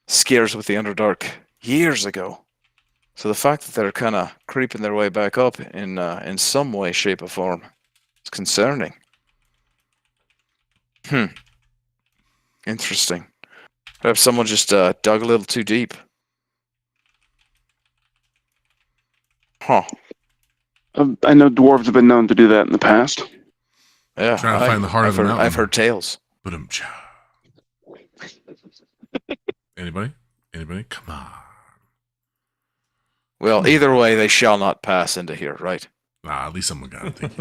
scares with the Underdark years ago. So the fact that they're kind of creeping their way back up in some way, shape, or form, is concerning. Interesting. Perhaps someone just dug a little too deep. Huh. I know dwarves have been known to do that in the past. Yeah. Trying to find the heart of I've the heard, mountain. I've heard tales. But Anybody? Come on. Well, either way, they shall not pass into here, right? Nah, at least someone got it. Thank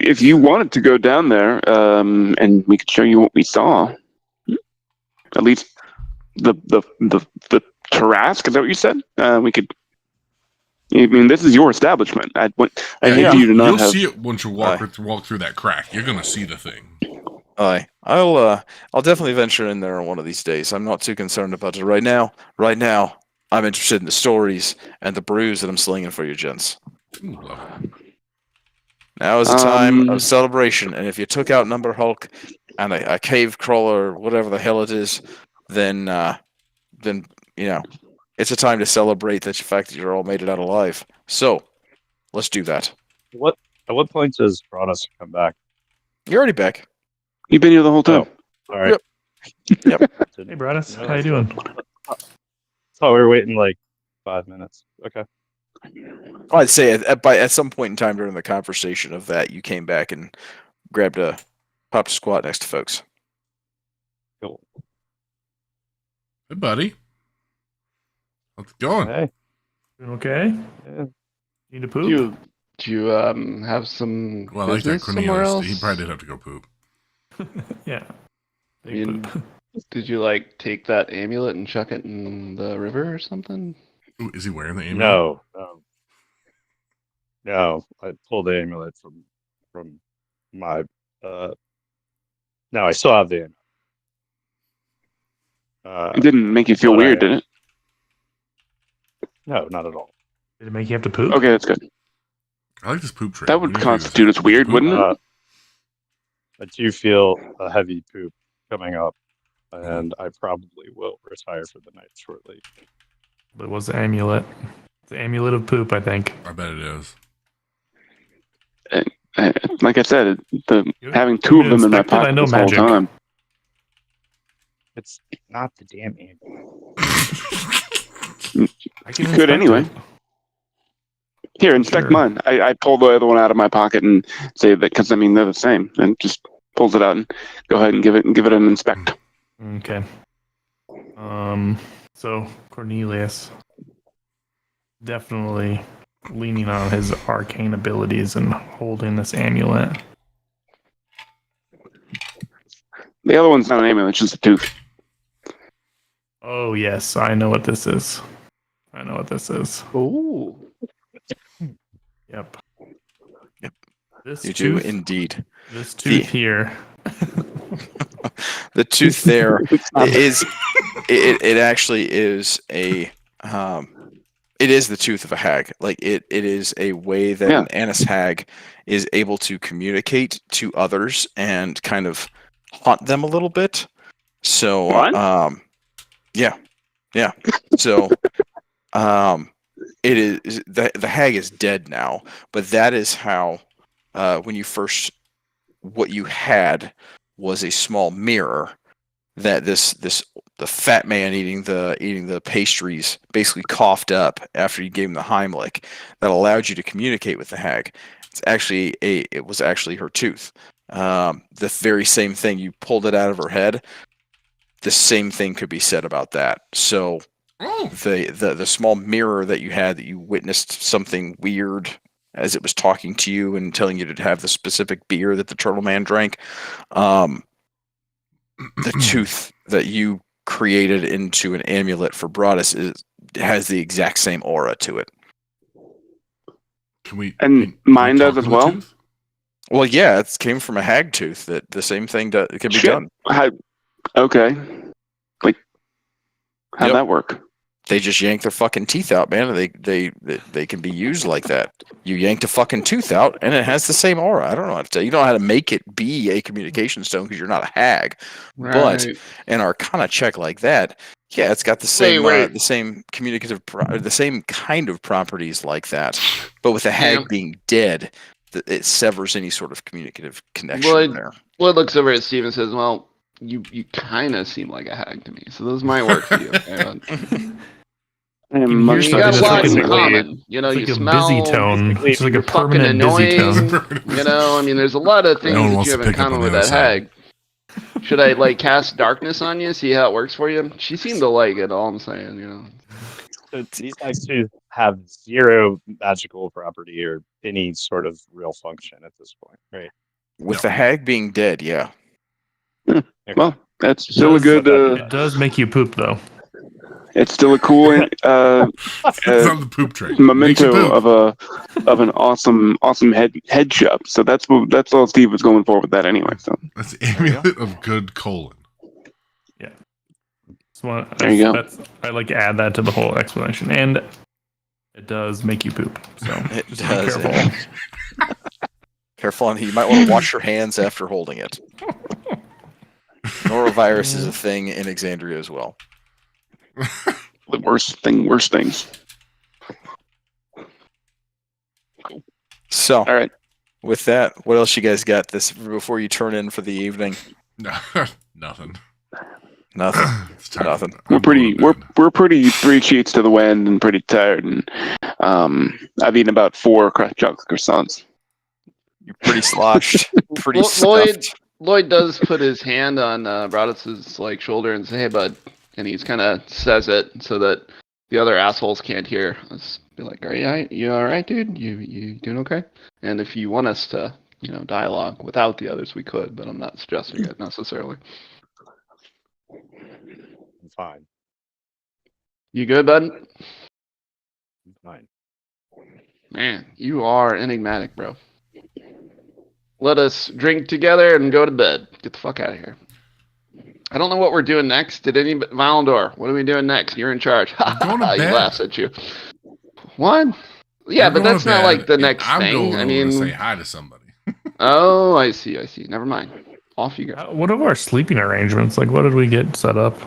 you. If you wanted to go down there, and we could show you what we saw, at least the Tarrasque. Is that what you said? We could. I mean, this is your establishment. I hate Yeah, for you to not you'll have. see it once you walk through that crack. You're gonna see the thing. I'll definitely venture in there on one of these days. I'm not too concerned about it right now. Right now, I'm interested in the stories and the brews that I'm slinging for you, gents. Ooh, love it. Now is a time of celebration, and if you took out Number Hulk and a cave crawler, or whatever the hell it is, then you know, it's a time to celebrate the fact that you're all made it out alive. So, let's do that. At what point does Broadus come back? You're already back. You've been here the whole time. All right. Yep. Hey, Broadus, how you doing? Thought we were waiting like 5 minutes. Okay. I'd say at some point in time during the conversation of that, you came back and popped a squat next to folks. Cool. Hey, buddy. How's it going? Hey. Doing okay? Yeah. Need to poop? Do you have some Well, I like that business somewhere Cornelius. else? He probably did have to go poop. Yeah. I mean, did you like take that amulet and chuck it in the river or something? Ooh, is he wearing the amulet? No. I pulled the amulet from my. No, I still have the amulet. It didn't make you feel weird, did it? No, not at all. Did it make you have to poop? Okay, that's good. I like this poop train. That would What do you think? constitute as weird, wouldn't it? I do feel a heavy poop coming up, and I probably will retire for the night shortly. It was the amulet. The amulet of poop, I think. I bet it is. Like I said, having You two of them in my inspected? I pocket know this whole magic. time. It's not the damn amulet. I can Good inspect anyway. it. Here, inspect Sure. mine. I pull the other one out of my pocket and say that because I mean they're the same, and just pulls it out and go ahead and give it an inspect. Okay. So Cornelius definitely leaning on his arcane abilities and holding this amulet. The other one's not an amulet; it's just a tooth. Oh yes, I know what this is. Ooh. Yep. Yep. This You do tooth, indeed. this tooth here. The tooth there is it actually is a it is the tooth of a hag. Like it is a way that an Annis hag is able to communicate to others and kind of haunt them a little bit. So What? yeah. So it is the hag is dead now, but that is how when you first what you had was a small mirror that the fat man eating the pastries basically coughed up after you gave him the Heimlich that allowed you to communicate with the hag. It was actually her tooth. The very same thing, you pulled it out of her head. The same thing could be said about that. So the small mirror that you had that you witnessed something weird as it was talking to you and telling you to have the specific beer that the turtle man drank. The tooth that you created into an amulet for Broadus has the exact same aura to it. Mine does as well. Tooth? Well, yeah, it came from a hag tooth. That the same thing can be done. Okay. Like, how'd Yep. that work? They just yank their fucking teeth out, man. They can be used like that. You yanked a fucking tooth out, and it has the same aura. I don't know how to tell you. You don't know how to make it be a communication stone because you're not a hag. But an Arcana check like that, yeah, it's got the same the same communicative, the same kind of properties like that. But with the hag being dead, it severs any sort of communicative connection there. Lloyd looks over at Steve and says, "Well, you kind of seem like a hag to me, so those might work for you." Okay? You hear You something got that's lots like in common. You know, it's you like a smell. busy tone. It's like a You're fucking permanent busy annoying. tone. You know, I mean, there's a lot of things No one that wants you to have in pick up common on with the that other hag. Should I like cast darkness on you? See how it works for you? She seemed to like it. All I'm saying, you know. So these hags too have zero magical property or any sort of real function at this point, right? With the hag being dead, yeah. Well, That's still a good. It does make you poop, though. It's still a cool It's on the poop train. Makes you memento poop. of an awesome head shove. So that's all Steve was going for with that anyway. So That's the amulet of good colon. There you go. I like to add that to the whole explanation, and it does make you poop. So It be does. careful. Careful, and you might want to wash your hands after holding it. Norovirus is a thing in Exandria as well. the worst things. So, All right. with that, what else you guys got this before you turn in for the evening? No, nothing. Nothing. It's time. Nothing. I'm going to bed. We're pretty 3 sheets to the wind and pretty tired, and I've eaten about 4 chocolate croissants. You're pretty sloshed. Pretty Lloyd, stuffed. Lloyd does put his hand on Broadus's shoulder and say, "Hey, bud," and he's kind of says it so that the other assholes can't hear. Let's be like, "Are you all right, dude? You doing okay?" And if you want us to, dialogue without the others, we could, but I'm not suggesting it necessarily. I'm fine. You good, bud? I'm fine. Man, you are enigmatic, bro. Let us drink together and go to bed. Get the fuck out of here. I don't know what we're doing next. Valandor, what are we doing next? You're in charge. going to He bed. laughs at you. What? Yeah, You're but going that's to not bed, like the and next I'm thing. going I over mean, to say hi to somebody. oh, I see. Never mind. Off you go. What are our sleeping arrangements? Like, what did we get set up?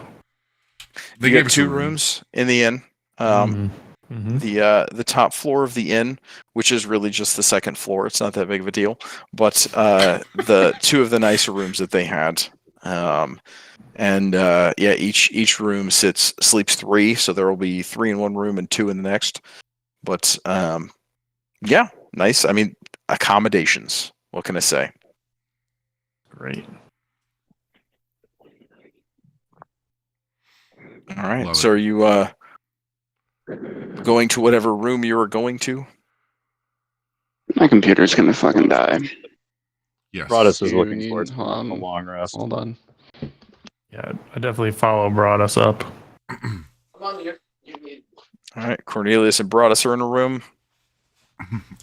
They You gave got us 2 a room. rooms in the inn. Mhm. The top floor of the inn, which is really just the second floor. It's not that big of a deal. But the 2 of the nicer rooms that they had. Each room sleeps 3, so there will be 3 in one room and 2 in the next. But nice. I mean, accommodations. What can I say? Great. All right. Love So it. are you going to whatever room you were going to? My computer's gonna fucking die. Yes. Broadus is You looking need, forward to a long rest. Hold on. Yeah, I definitely follow Broadus up. Come on, you need. All right. Cornelius and Broadus are in a room.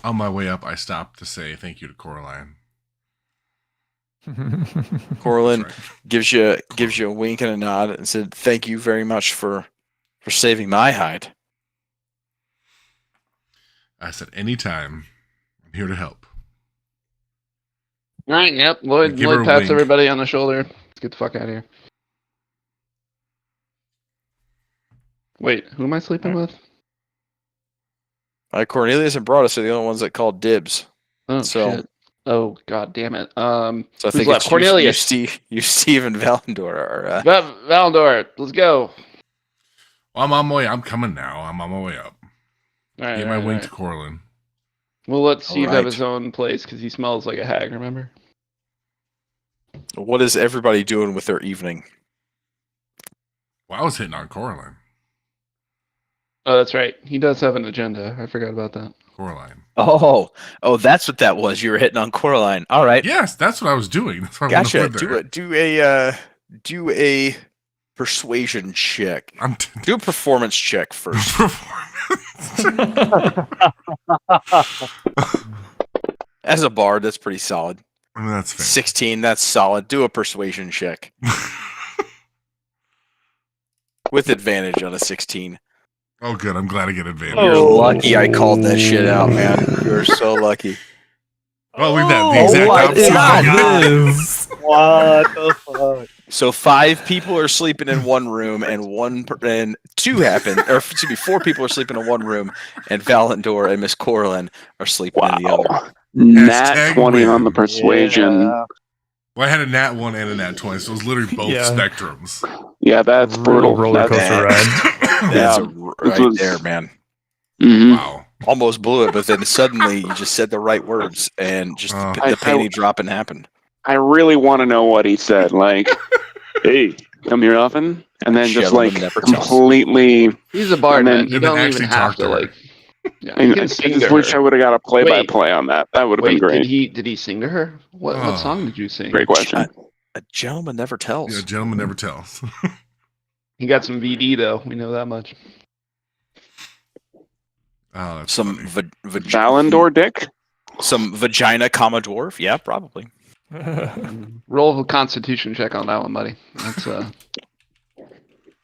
On my way up, I stopped to say thank you to Coraline. Corlin That's right. gives you a wink and a nod and said, "Thank you very much for saving my hide." I said anytime. I'm here to help. All right, yep. Lloyd Give her a pats wink. everybody on the shoulder. Let's get the fuck out of here. Wait, who am I sleeping with? Cornelius and Broadus are the only ones that called dibs. Oh, So- shit. Oh, god damn it. So I Who's think left? it's Cornelius. you, Steve, and Valandor are. Valandor, let's go. Well, I'm on my way. I'm coming now. I'm on my way up. All right, Gave all my right, wink all to right. Coraline. We'll let Steve have right. his own place because he smells like a hag, remember? What is everybody doing with their evening? Well, I was hitting on Coraline. Oh, that's right. He does have an agenda. I forgot about that. Coraline. Oh, that's what that was. You were hitting on Coraline. All right. Yes, that's what I was doing. That's why I Gotcha. went there. Do a persuasion check. I'm Do a performance check first. As a bard, that's pretty solid. I mean, that's fair. 16, that's solid. Do a persuasion check with advantage on a 16. Oh, good. I'm glad I get advantage. You're lucky I called that shit out, man. You're so lucky. Well, look at that. The exact what opposite. is of what I got. this? What the fuck? So 5 people are sleeping in one room, and 4 people are sleeping in one room, and Valandor and Miss Coraline are sleeping in the other. Wow. Nat Hashtag 20 on the win. persuasion. Yeah. Well, I had a nat 1 and a nat 20, so it was literally both Yeah. spectrums. Yeah, that's brutal. Roller That's- coaster ride. That's Yeah, right was- there, man. Mhm. Wow. Almost blew it, but then suddenly you just said the right words, and just Oh. the penny dropping happened. I really want to know what he said. Like, hey, come here often? And then just Gentlemen like never tell. completely. He's a bard, And then- man. You and then don't even actually have talk to to her. like. Yeah, I, he I can sing to just wish I her. would have got a play-by-play on that. That would have been Wait, great. did he sing to her? What Oh. song did you sing? Great question. A gentleman never tells. Yeah, gentleman never tells. He got some VD though. We know that much. Oh, that's Some funny. Valendor dick? some vagina comma dwarf. Yeah, probably. Roll a Constitution check on that one, buddy. That's All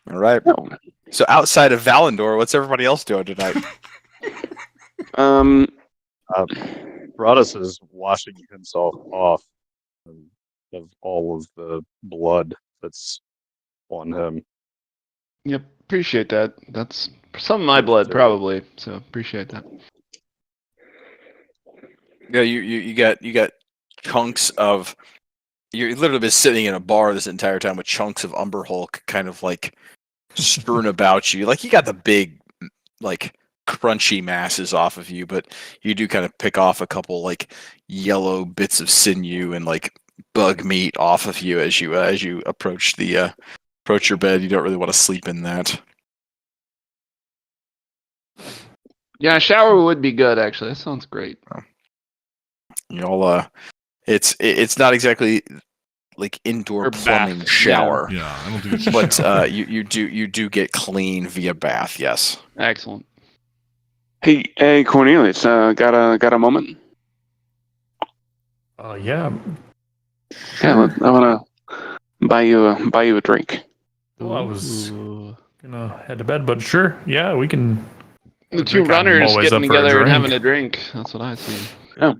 right. No. So outside of Valendor, what's everybody else doing tonight? Broadus is washing himself off of all of the blood that's on him. Yep, appreciate that. That's some of my blood, probably. So appreciate that. Yeah, you got chunks of. You've literally been sitting in a bar this entire time with chunks of Umber Hulk kind of like strewn about you. Like you got the big, like crunchy masses off of you, but you do kind of pick off a couple like yellow bits of sinew and like bug meat off of you as you approach your bed. You don't really want to sleep in that. Yeah, a shower would be good, actually. That sounds great. You'll it's not exactly like indoor Or bath, plumbing yeah. shower, Yeah, I don't think it's a but shower. you do get clean via bath. Yes. Excellent. Hey, Cornelius, got a moment? Yeah. Yeah, I want to buy you a drink. Well, I was Ooh. gonna head to bed, but sure. Yeah, we can. The two I'm runners always getting up for a together and drink. having a drink. That's what I see. We're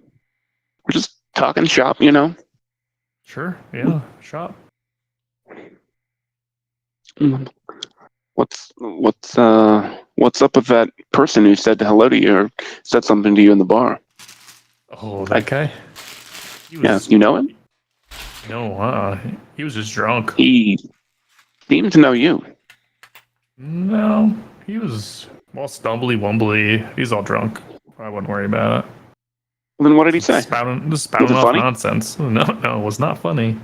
just talking shop, you know. Sure. Yeah. Shop. Mm. What's up with that person who said hello to you or said something to you in the bar? Oh, that guy. He Yeah, was, you know him? No, he was just drunk. He seemed to know you. No, he was all stumbly wumbly. He's all drunk. I wouldn't worry about it. Then what did he say? Spouting Was off it funny? nonsense. No, it was not funny.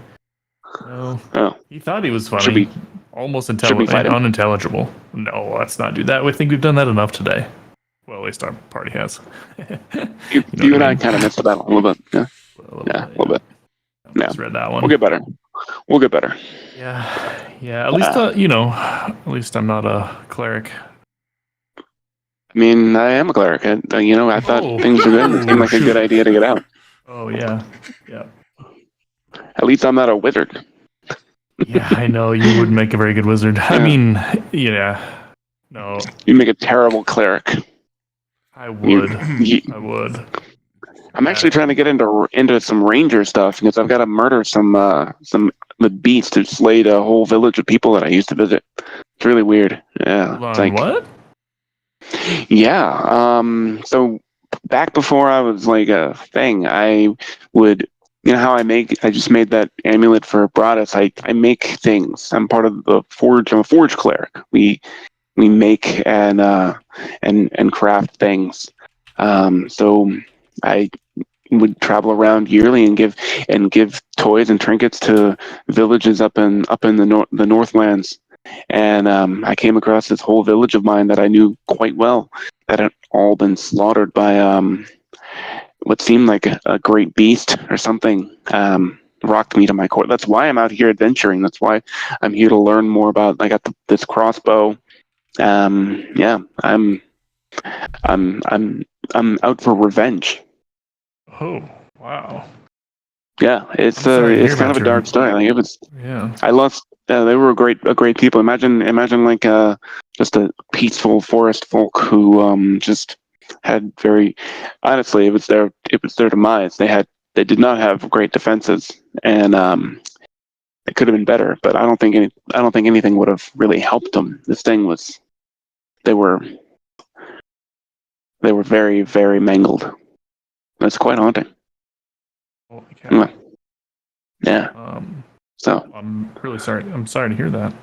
No, Oh, he thought he was funny. Should we- Almost should we fight him? unintelligible. No, let's not do that. We think we've done that enough today. Well, at least our party has. you know and what I I mean? kind of missed the battle a little bit. Yeah, a little bit. Yeah. Just read that one. We'll get better. We'll get better. Yeah, yeah. At least at least I'm not a cleric. I mean, I am a cleric. I thought Oh. things were good. It seemed like a Shoot. good idea to get out. Oh yeah, yeah, At least I'm not a wizard. yeah. I know you would make a very good wizard. I Yeah. mean, yeah. No, You make a terrible cleric. I would. You- I would. I'm actually trying to get into some ranger stuff because I've got to murder some the beast who slayed a whole village of people that I used to visit. It's really weird. Yeah. Hold It's on, like, what? yeah. So back before I was like a thing, I would, how I just made that amulet for Broadus. I make things. I'm part of the forge. I'm a forge cleric. We make and craft things. So I would travel around yearly and give toys and trinkets to villages up in the Northlands. And I came across this whole village of mine that I knew quite well that had all been slaughtered by what seemed like a great beast or something. Rocked me to my core. That's why I'm out here adventuring. That's why I'm here to learn more about. I got this crossbow. Yeah, I'm out for revenge. Oh, wow. Yeah, it's I'm sorry to it's hear kind of about a dark story. Like it was. Yeah. I lost. They were a great people. Imagine like just a peaceful forest folk who just had very. Honestly, it was their demise. They did not have great defenses, and it could have been better. But I don't think anything would have really helped them. This thing was. They were very, very mangled. It's quite haunting. Holy cow. Yeah. So I'm really sorry. I'm sorry to hear that.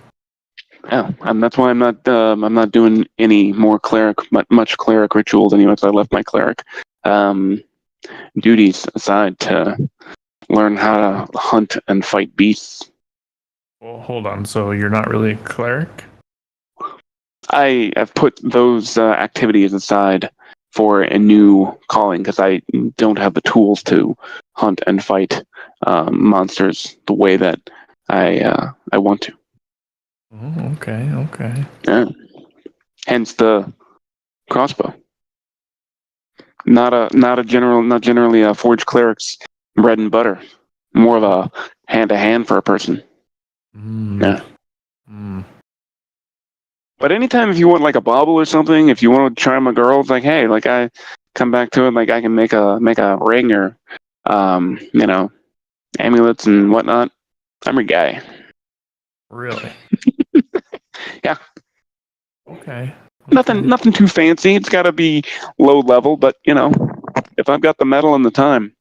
yeah, and that's why I'm not doing any more much cleric rituals anymore. So I left my cleric duties aside to learn how to hunt and fight beasts. Well, hold on. So you're not really a cleric? I have put those activities aside for a new calling because I don't have the tools to hunt and fight monsters the way that I want to. Oh, okay. Yeah. Hence the crossbow. Not generally a forged cleric's bread and butter. More of a hand to hand for a person. Yeah. But anytime if you want like a bauble or something, if you want to charm a girl, it's like, hey, like I come back to it, like I can make a ring or amulets and whatnot. I'm your guy. Really? Yeah. Okay. Nothing too fancy. It's gotta be low level, but if I've got the metal and the time,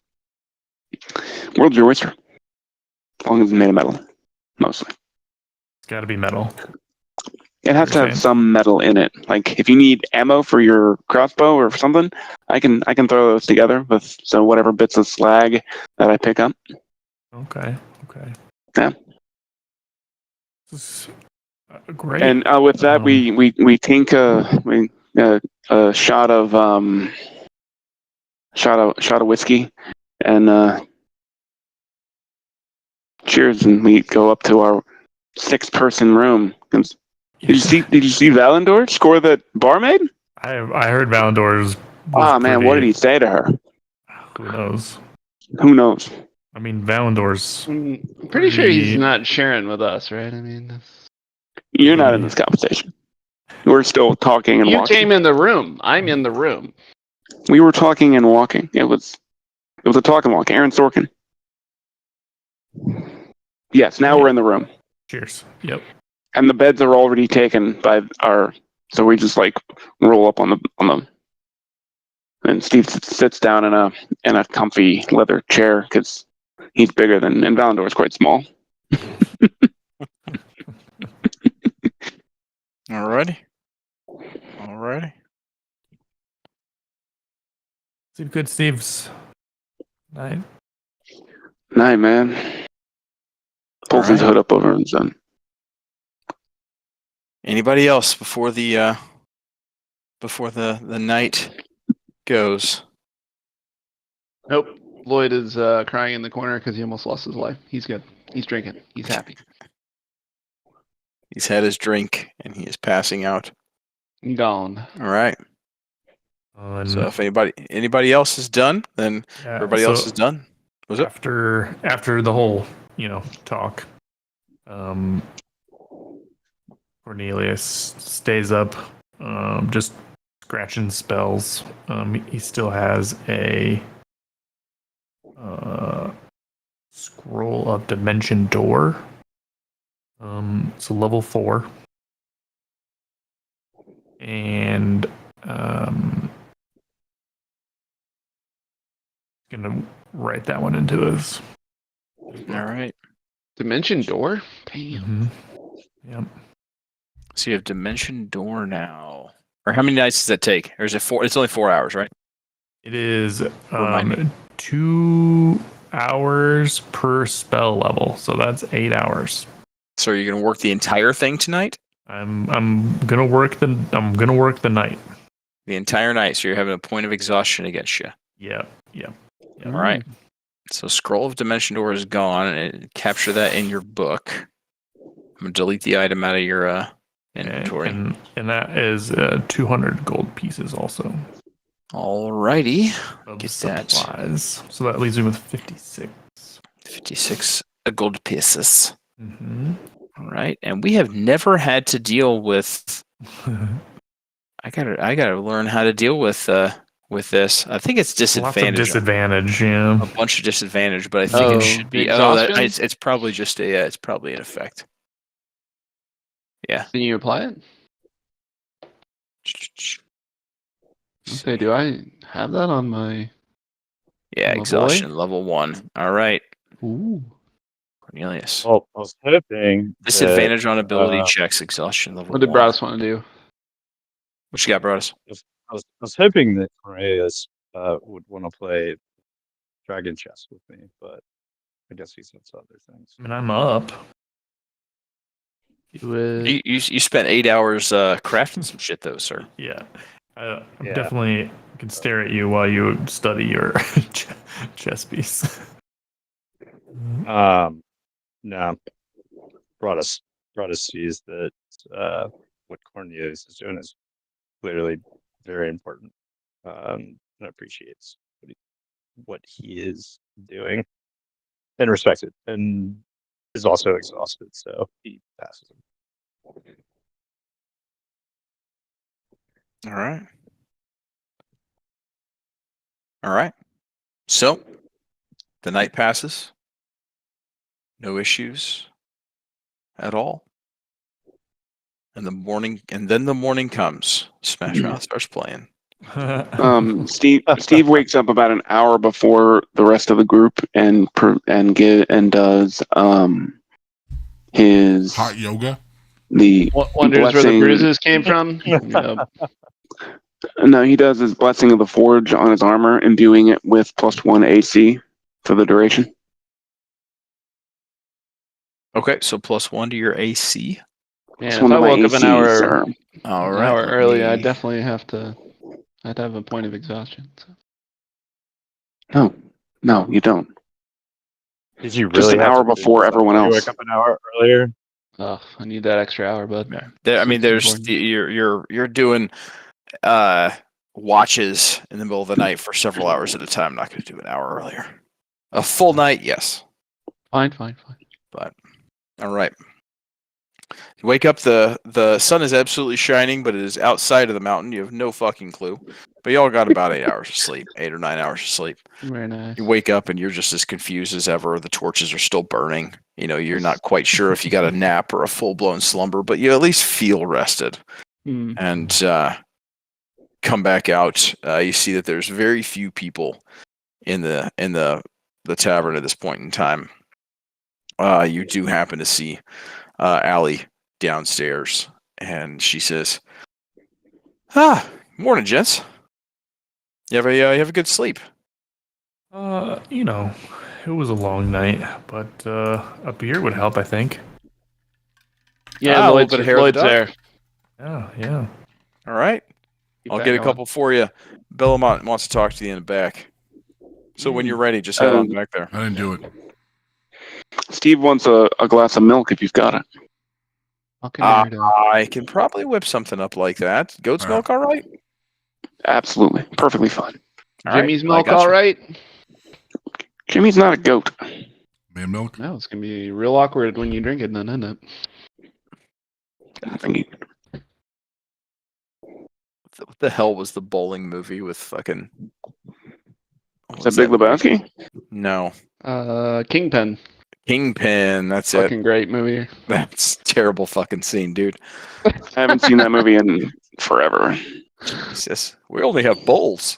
world's your oyster. As long as it's made of metal. Mostly. It's got to be metal. It has to have some metal in it. Like if you need ammo for your crossbow or something, I can throw those together with whatever bits of slag that I pick up. Okay. Yeah. This is, great. And with that, we tink a shot of whiskey, and cheers, and we go up to our 6-person room. Did you see Valendor score that barmaid? I heard Valendor's. Man, what did he say to her? Who knows? I mean, Valendor's. I'm pretty sure he's not sharing with us, right? I mean, you're not in this conversation. We're still talking and walking. You came in the room. I'm in the room. We were talking and walking. It was a talk and walk. Aaron Sorkin. Yes, now we're in the room. Cheers. Yep. And the beds are already taken by so we just like roll up on them. And Steve sits down in a comfy leather chair because he's bigger and Valendor is quite small. Alrighty. Steve, good Steve's. Night, man. Pulls his hood up over his son. Anybody else before the night goes? Nope. Lloyd is crying in the corner because he almost lost his life. He's good. He's drinking. He's happy. He's had his drink and he is passing out. Gone. All right. So if anybody else is done, then everybody else is done. Was it after the whole talk? Cornelius stays up, just scratching spells. He still has a scroll of Dimension Door. So level 4, and gonna write that one into his. All right. Dimension Door? Damn. Yep. So you have Dimension Door now. Or how many nights does that take? Or is it 4? It's only 4 hours, right? It is 2 hours per spell level, so that's 8 hours. So are you gonna work the entire thing tonight? I'm gonna work the night. The entire night. So you're having a point of exhaustion against you. Yep. All right. So Scroll of Dimension Door is gone, and capture that in your book. I'm gonna delete the item out of your inventory. And that is 200 gold pieces also. Alrighty. Get supplies. So that leaves me with 56. 56 gold pieces. Mm-hmm. All right, and we have never had to deal with. I gotta learn how to deal with this. I think it's disadvantage. Lots of disadvantage, yeah. A bunch of disadvantage, but I think it should be. It's probably just it's probably an effect. Yeah. Can you apply it? Okay, do I have that on my... Yeah, on my exhaustion boy? level 1. All right. Ooh. Cornelius. Well, I was hoping Disadvantage on ability checks, exhaustion level 1. What did Browse want to do? What you got, Broadus? I was hoping that Cornelius would want to play Dragon Chess with me, but I guess he said some other things. I mean, I'm up. You spent 8 hours crafting some shit, though, sir. Yeah. I Yeah. definitely can stare at you while you study your chess piece. No, Broadus sees that what Cornelius is doing is clearly very important, and appreciates what he is doing and respects it, and is also exhausted, so he passes him. All right. All right. So the night passes. No issues at all. And then the morning comes. Smash Mouth starts playing. Steve wakes up about an hour before the rest of the group and does his Hot yoga. the Wonders where the blessing. bruises came from. No, he does his blessing of the forge on his armor, imbuing it with +1 AC for the duration. Okay, so +1 to your AC. Man, It's if one I of my woke up an ACs, hour, sir. All an right. hour let early, me- I'd definitely have to. I'd have a point of exhaustion. So. No, you don't. Did you Just really an have hour to do before this everyone after you else. wake up an hour earlier? Oh, I need that extra hour, bud. I mean, Sleep's there's important. you're doing watches in the middle of the night for several hours at a time. I'm not going to do an hour earlier. A full night, yes. Fine. But all right. You wake up, the sun is absolutely shining, but it is outside of the mountain. You have no fucking clue. But you all got about 8 hours of sleep, 8 or 9 hours of sleep. Very nice. You wake up and you're just as confused as ever. The torches are still burning. You know, you're not quite sure if you got a nap or a full blown slumber, but you at least feel rested. Hmm. And come back out. You see that there's very few people in the tavern at this point in time. You do happen to see Allie downstairs, and she says, morning, gents. You have a good sleep. You know, it was a long night, but a beer would help, I think. Yeah, a little Lloyd's, bit of hair of the Lloyd's duck. there. Yeah. All right, Keep I'll that get a going. couple for you. Bellamont wants to talk to you in the back. So when you're ready, just head on back there. I didn't do it. Steve wants a glass of milk if you've got it. Fucking weirdo. I can probably whip something up like that. Goat's All right. milk, all right? Absolutely. Perfectly fine. All right, Jimmy's I milk, got all you. right? Jimmy's not a goat. Man milk. No, it's gonna be real awkward when you drink it, then, isn't it? I think he, What the hell was the bowling movie with fucking? is that Big Lebowski? No, Kingpin. Kingpin. That's it. Fucking great movie. That's a terrible fucking scene, dude. I haven't seen that movie in forever. Jesus, we only have bowls.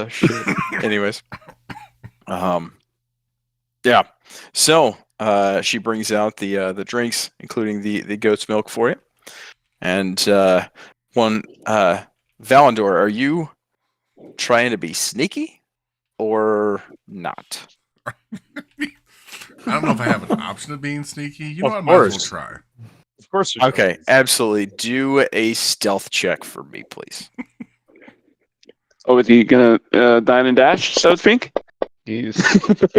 Shit. Anyways, yeah. So, she brings out the drinks, including the goat's milk for you, and Valandor, are you trying to be sneaky or not? I don't know if I have an option of being sneaky. You know, Of I might as well course. try. Of course. there's Okay, something. absolutely. Do a stealth check for me, please. Oh, is he gonna dine and dash, so to speak? He's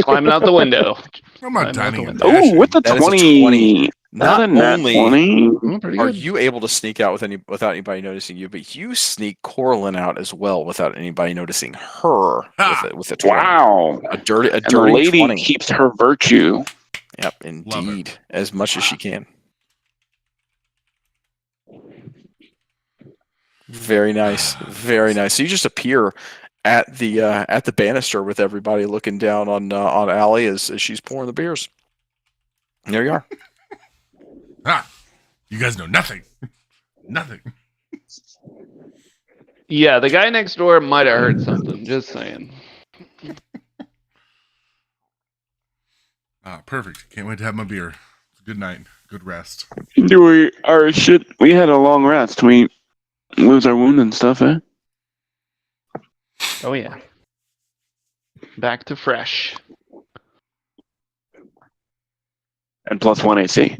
climbing out the window. I'm I know not dining and the- Oh, dashing. with the That is a 20. 20. Not a nat only 20. Oh, pretty are good. you able to sneak out without anybody noticing you, but you sneak Corlin out as well without anybody noticing her Ha! with a 20. Wow. A dirty And the 20. lady keeps her virtue. Yep, Love it. indeed, as much as she can. Very nice, very nice. So you just appear at the banister with everybody looking down on Allie as she's pouring the beers. And there you are. Ah, you guys know nothing. Nothing. Yeah, the guy next door might have heard something. Just saying. Perfect. Can't wait to have my beer. Good night. Good rest. We had a long rest. We lose our wound and stuff, eh? Oh yeah. Back to fresh. And +1 AC.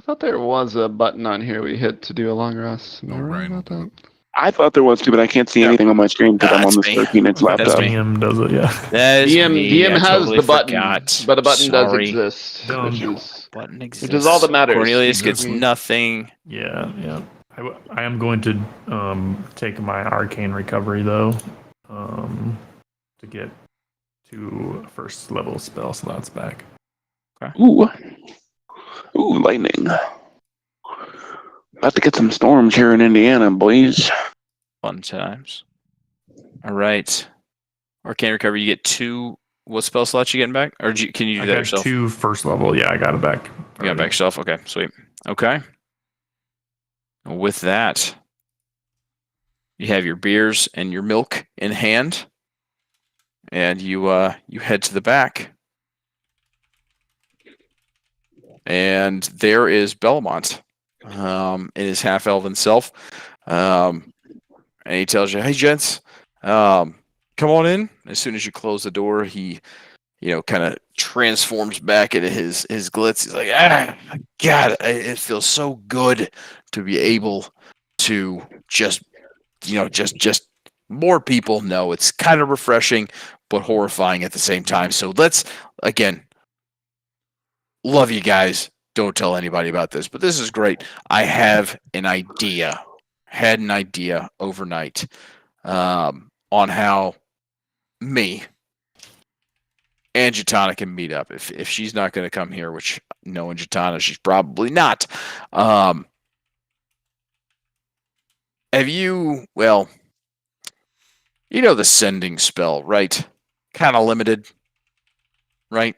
thought there was a button on here we hit to do a long rest. Am I Oh, right right. about that? I thought there was too, but I can't see Yeah. anything on my screen because I'm on That's this me. 13-inch That's laptop. me. DM does it, yeah. That is me. DM I has totally the button, forgot. but a button does Sorry. exist, Dumb. Button exists. which is all that matters. Cornelius gets We- nothing. Yeah, yeah. I am going to take my arcane recovery though, to get to first level spell slots back. Ooh, lightning. About to get some storms here in Indiana, boys. Fun times. All right. Arcane recovery. You get 2. What spell slots you getting back? Or can you do I that got yourself? 2 first level. Yeah, I got it back. You got it back yourself? Okay, sweet. Okay. With that, you have your beers and your milk in hand, and you head to the back. And there is Belmont, in his half elven self. And he tells you, "Hey, gents, come on in." As soon as you close the door, he, kind of transforms back into his glitz. He's like, God, it feels so good to be able to just more people know. It's kind of refreshing, but horrifying at the same time. So let's, again, love you guys. Don't tell anybody about this, but this is great. I have an idea. Had an idea overnight on how me and Jatana can meet up. If she's not going to come here, which knowing Jatana, she's probably not. Have you, well, the sending spell, right? Kind of limited, right?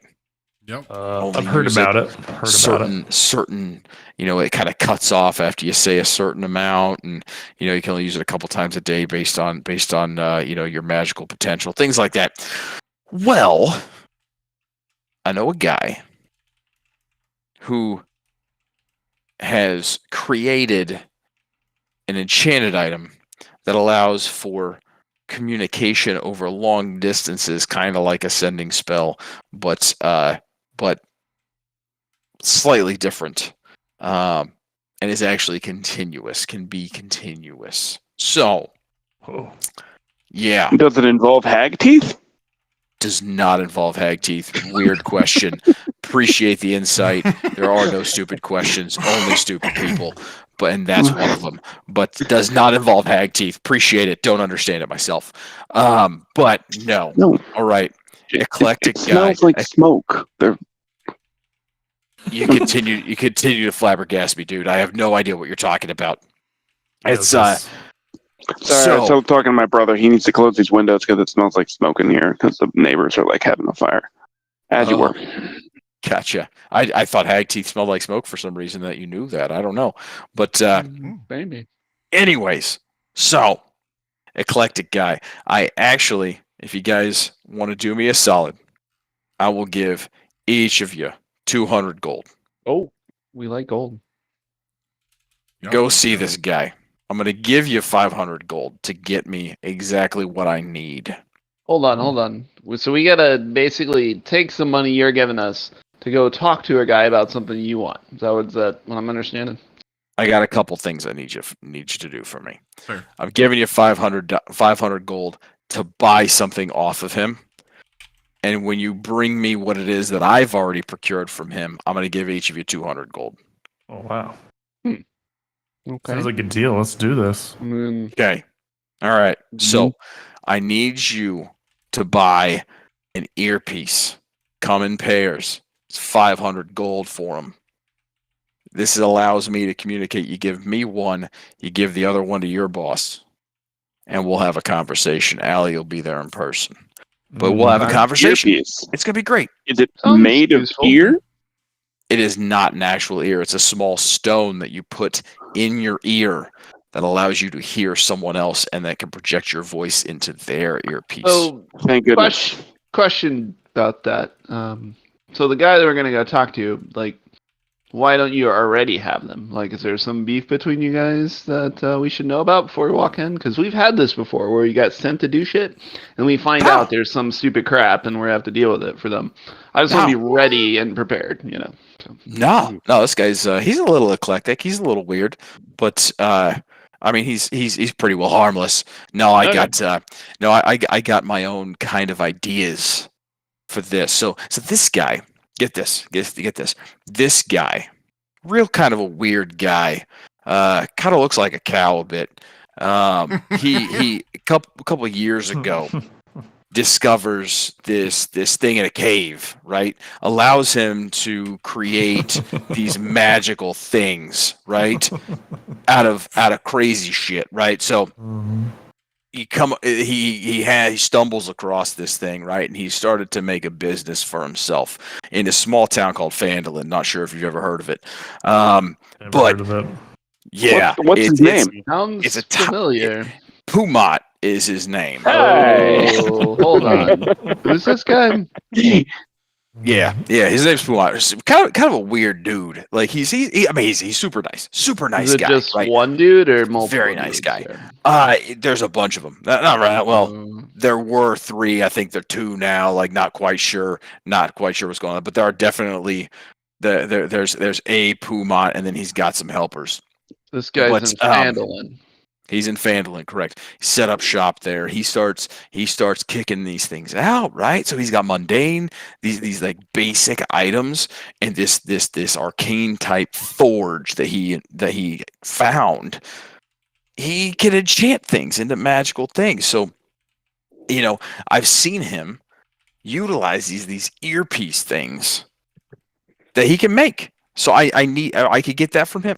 Yep. Only I've heard use about it it. Heard about it. certain, it kind of cuts off after you say a certain amount, and you can only use it a couple times a day based on your magical potential, things like that. Well, I know a guy who has created an enchanted item that allows for communication over long distances, kind of like a sending spell, but slightly different, and is actually continuous. Can be continuous. So, Oh. yeah, Does it involve hag teeth? does not involve hag teeth. Weird question. Appreciate the insight. There are no stupid questions, only stupid people. And that's one of them. But does not involve hag teeth. Appreciate it. Don't understand it myself. But no. No. All right. Eclectic It guy. smells like smoke. You continue to flabbergast me, dude. I have no idea what you're talking about. It's Sorry, so talking to my brother, he needs to close these windows because it smells like smoke in here because the neighbors are like having a fire. As you were. Gotcha. I thought hag teeth smelled like smoke for some reason. That you knew that. I don't know. But Maybe. anyways, so eclectic guy. I actually, if you guys want to do me a solid, I will give each of you 200 gold. Oh, we like gold. Yep. Go see this guy. I'm going to give you 500 gold to get me exactly what I need. Hold on. So we gotta basically take some money you're giving us to go talk to a guy about something you want. Is that what I'm understanding? I got a couple things I need you to do for me. Sure. I'm giving you 500 gold to buy something off of him. And when you bring me what it is that I've already procured from him, I'm going to give each of you 200 gold. Oh wow. Okay. Sounds like a deal. Let's do this. Okay. All right. So I need you to buy an earpiece. Come in pairs. It's 500 gold for them. This allows me to communicate. You give me one, you give the other one to your boss, and we'll have a conversation. Allie will be there in person. But we'll have a conversation. Earpiece. It's going to be great. Is it Sounds made of useful. ear? It is not an actual ear. It's a small stone that you put in your ear that allows you to hear someone else and that can project your voice into their earpiece. So Thank goodness. question about that. So the guy that we're gonna go talk to, like, why don't you already have them? Like, is there some beef between you guys that we should know about before we walk in? Because we've had this before, where you got sent to do shit, and we find No. out there's some stupid crap, and we have to deal with it for them. I just want to No. be ready and prepared, you know. So. No, this guy's he's a little eclectic. He's a little weird, but I mean he's pretty well harmless. No, I Okay. got I got my own kind of ideas for this. So this guy, get this. This guy, real kind of a weird guy. Kind of looks like a cow a bit. He a couple of years ago discovers this thing in a cave, right? Allows him to create these magical things, right? Out of crazy shit, right? So he stumbles across this thing, right? And he started to make a business for himself in a small town called Phandalin. Not sure if you've ever heard of it. Never But- heard of it. Yeah. What's his name? Sounds It's a familiar. Pumat is his name. Oh, hold on. Who's this guy? Yeah, his name's Pumat. He's kind of a weird dude. Like he's super nice Is it guy. just Right? one dude or multiple? Very nice dudes guy. here? There's a bunch of them. Not right. Well, Um, there were 3. I think there are 2 now. Like not quite sure what's going on. But there are definitely there's a Pumat, and then he's got some helpers. this guy's What's, in Phandalin. He's in Phandalin, correct? He set up shop there. He starts kicking these things out, right? So he's got mundane, these like basic items, and this arcane type forge that he found. He can enchant things into magical things. So, you know, I've seen him utilize these earpiece things that he can make. So I could get that from him.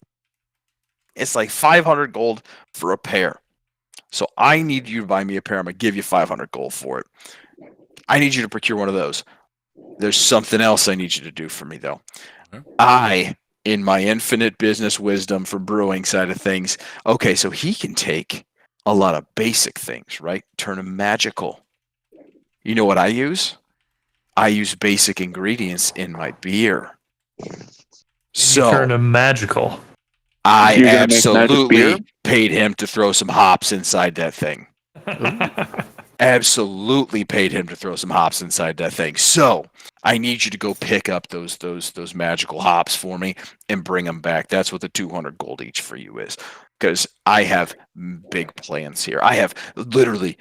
It's like 500 gold for a pair. So I need you to buy me a pair. I'm going to give you 500 gold for it. I need you to procure one of those. There's something else I need you to do for me, though. Okay. In my infinite business wisdom for brewing side of things, okay, so he can take a lot of basic things, right? Turn them magical. You know what I use? I use basic ingredients in my beer. So Turn him magical. I You're gonna make magic beer? absolutely paid him to throw some hops inside that thing. Absolutely paid him to throw some hops inside that thing. So I need you to go pick up those magical hops for me and bring them back. That's what the 200 gold each for you is. Because I have big plans here. I have literally,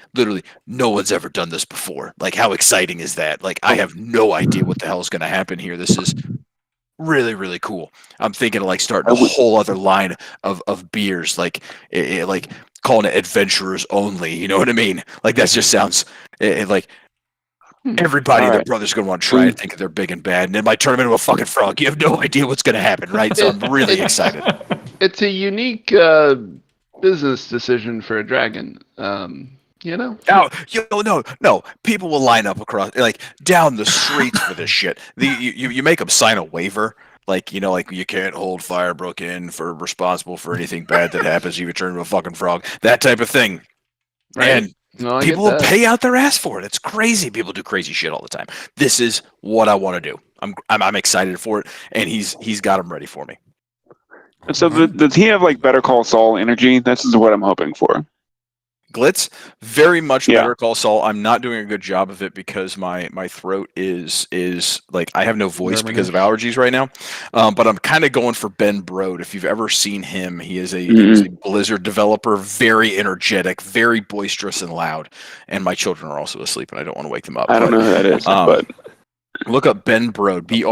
no one's ever done this before. Like, how exciting is that? Like, I have no idea what the hell is going to happen here. This is really, really cool. I'm thinking of like starting a whole other line of beers, like like calling it adventurers only. You know what I mean? Like that just sounds like everybody and their brother's going to want to try and think they're big and bad, and it might turn them into a fucking frog. You have no idea what's going to happen, right? So I'm really excited. It's a unique business decision for a dragon. You know? No. People will line up across, like down the streets for this shit. You make them sign a waiver, like like you can't hold Firebrook in for responsible for anything bad that happens. You turn into a fucking frog, that type of thing. Right. And No, I people get will that. pay out their ass for it. It's crazy. People do crazy shit all the time. This is what I want to do. I'm excited for it, and he's got them ready for me. So does he have like Better Call Saul energy? This is what I'm hoping for. Glitz, very much Yeah. Better Call Saul. I'm not doing a good job of it because my throat is like I have no voice because of allergies right now. But I'm kind of going for Ben Brode. If you've ever seen him, he's a Blizzard developer, very energetic, very boisterous and loud. And my children are also asleep, and I don't want to wake them up. I don't know who that is, but Look up Ben Brode, Brode.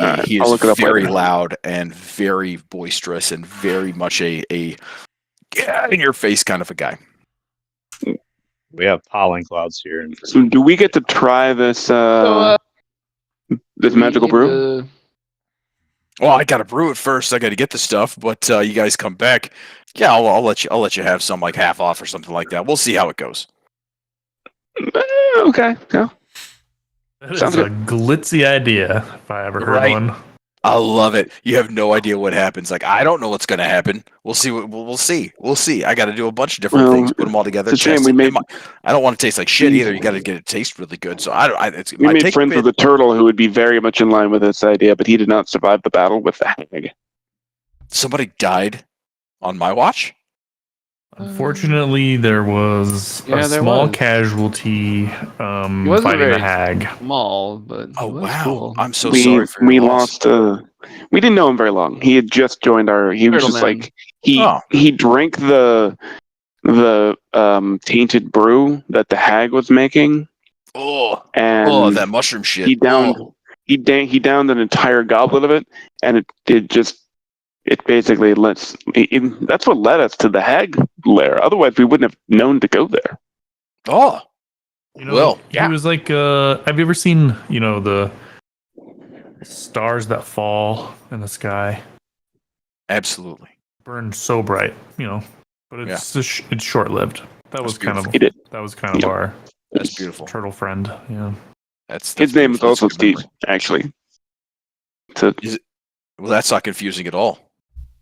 Alright, He I'll is look it up very later. loud and very boisterous and very much a in your face kind of a guy. We have pollen clouds here. so do we get to try this this magical brew? Well, I gotta brew it first. I gotta get the stuff, but you guys come back. Yeah, I'll let you have some like half off or something like that. We'll see how it goes. Okay. Yeah. That is Sounds a glitzy idea, if I ever heard Right. one. I love it. You have no idea what happens. Like, I don't know what's going to happen. We'll see. We'll see. We'll see. I got to do a bunch of different Well, things, put them all together. it's a shame test we it. made- I don't want to taste like shit either. You got to get it taste really good. So We my made take friends bit- with a turtle who would be very much in line with this idea, but he did not survive the battle with the hag. Somebody died on my watch. Unfortunately, there was Yeah, a there small was. casualty wasn't fighting very the hag. Small, but he Oh was wow! cool. I'm so we sorry for your we loss. lost. We didn't know him very long. He had just joined our. He was Turtle just Man. like he Oh. he drank the tainted brew that the hag was making, Oh, and that mushroom shit. he downed Oh. he downed an entire goblet of it, and it basically that's what led us to the hag lair. Otherwise, we wouldn't have known to go there. Oh. You know, Well, he was like, have you ever seen, the stars that fall in the sky? Absolutely. Burn so bright, but it's it's short lived. That was kind of He did. Yeah. our That's beautiful. turtle friend. Yeah. That's His name is beautiful. That's a also good Steve, memory. actually. Well, that's not confusing at all.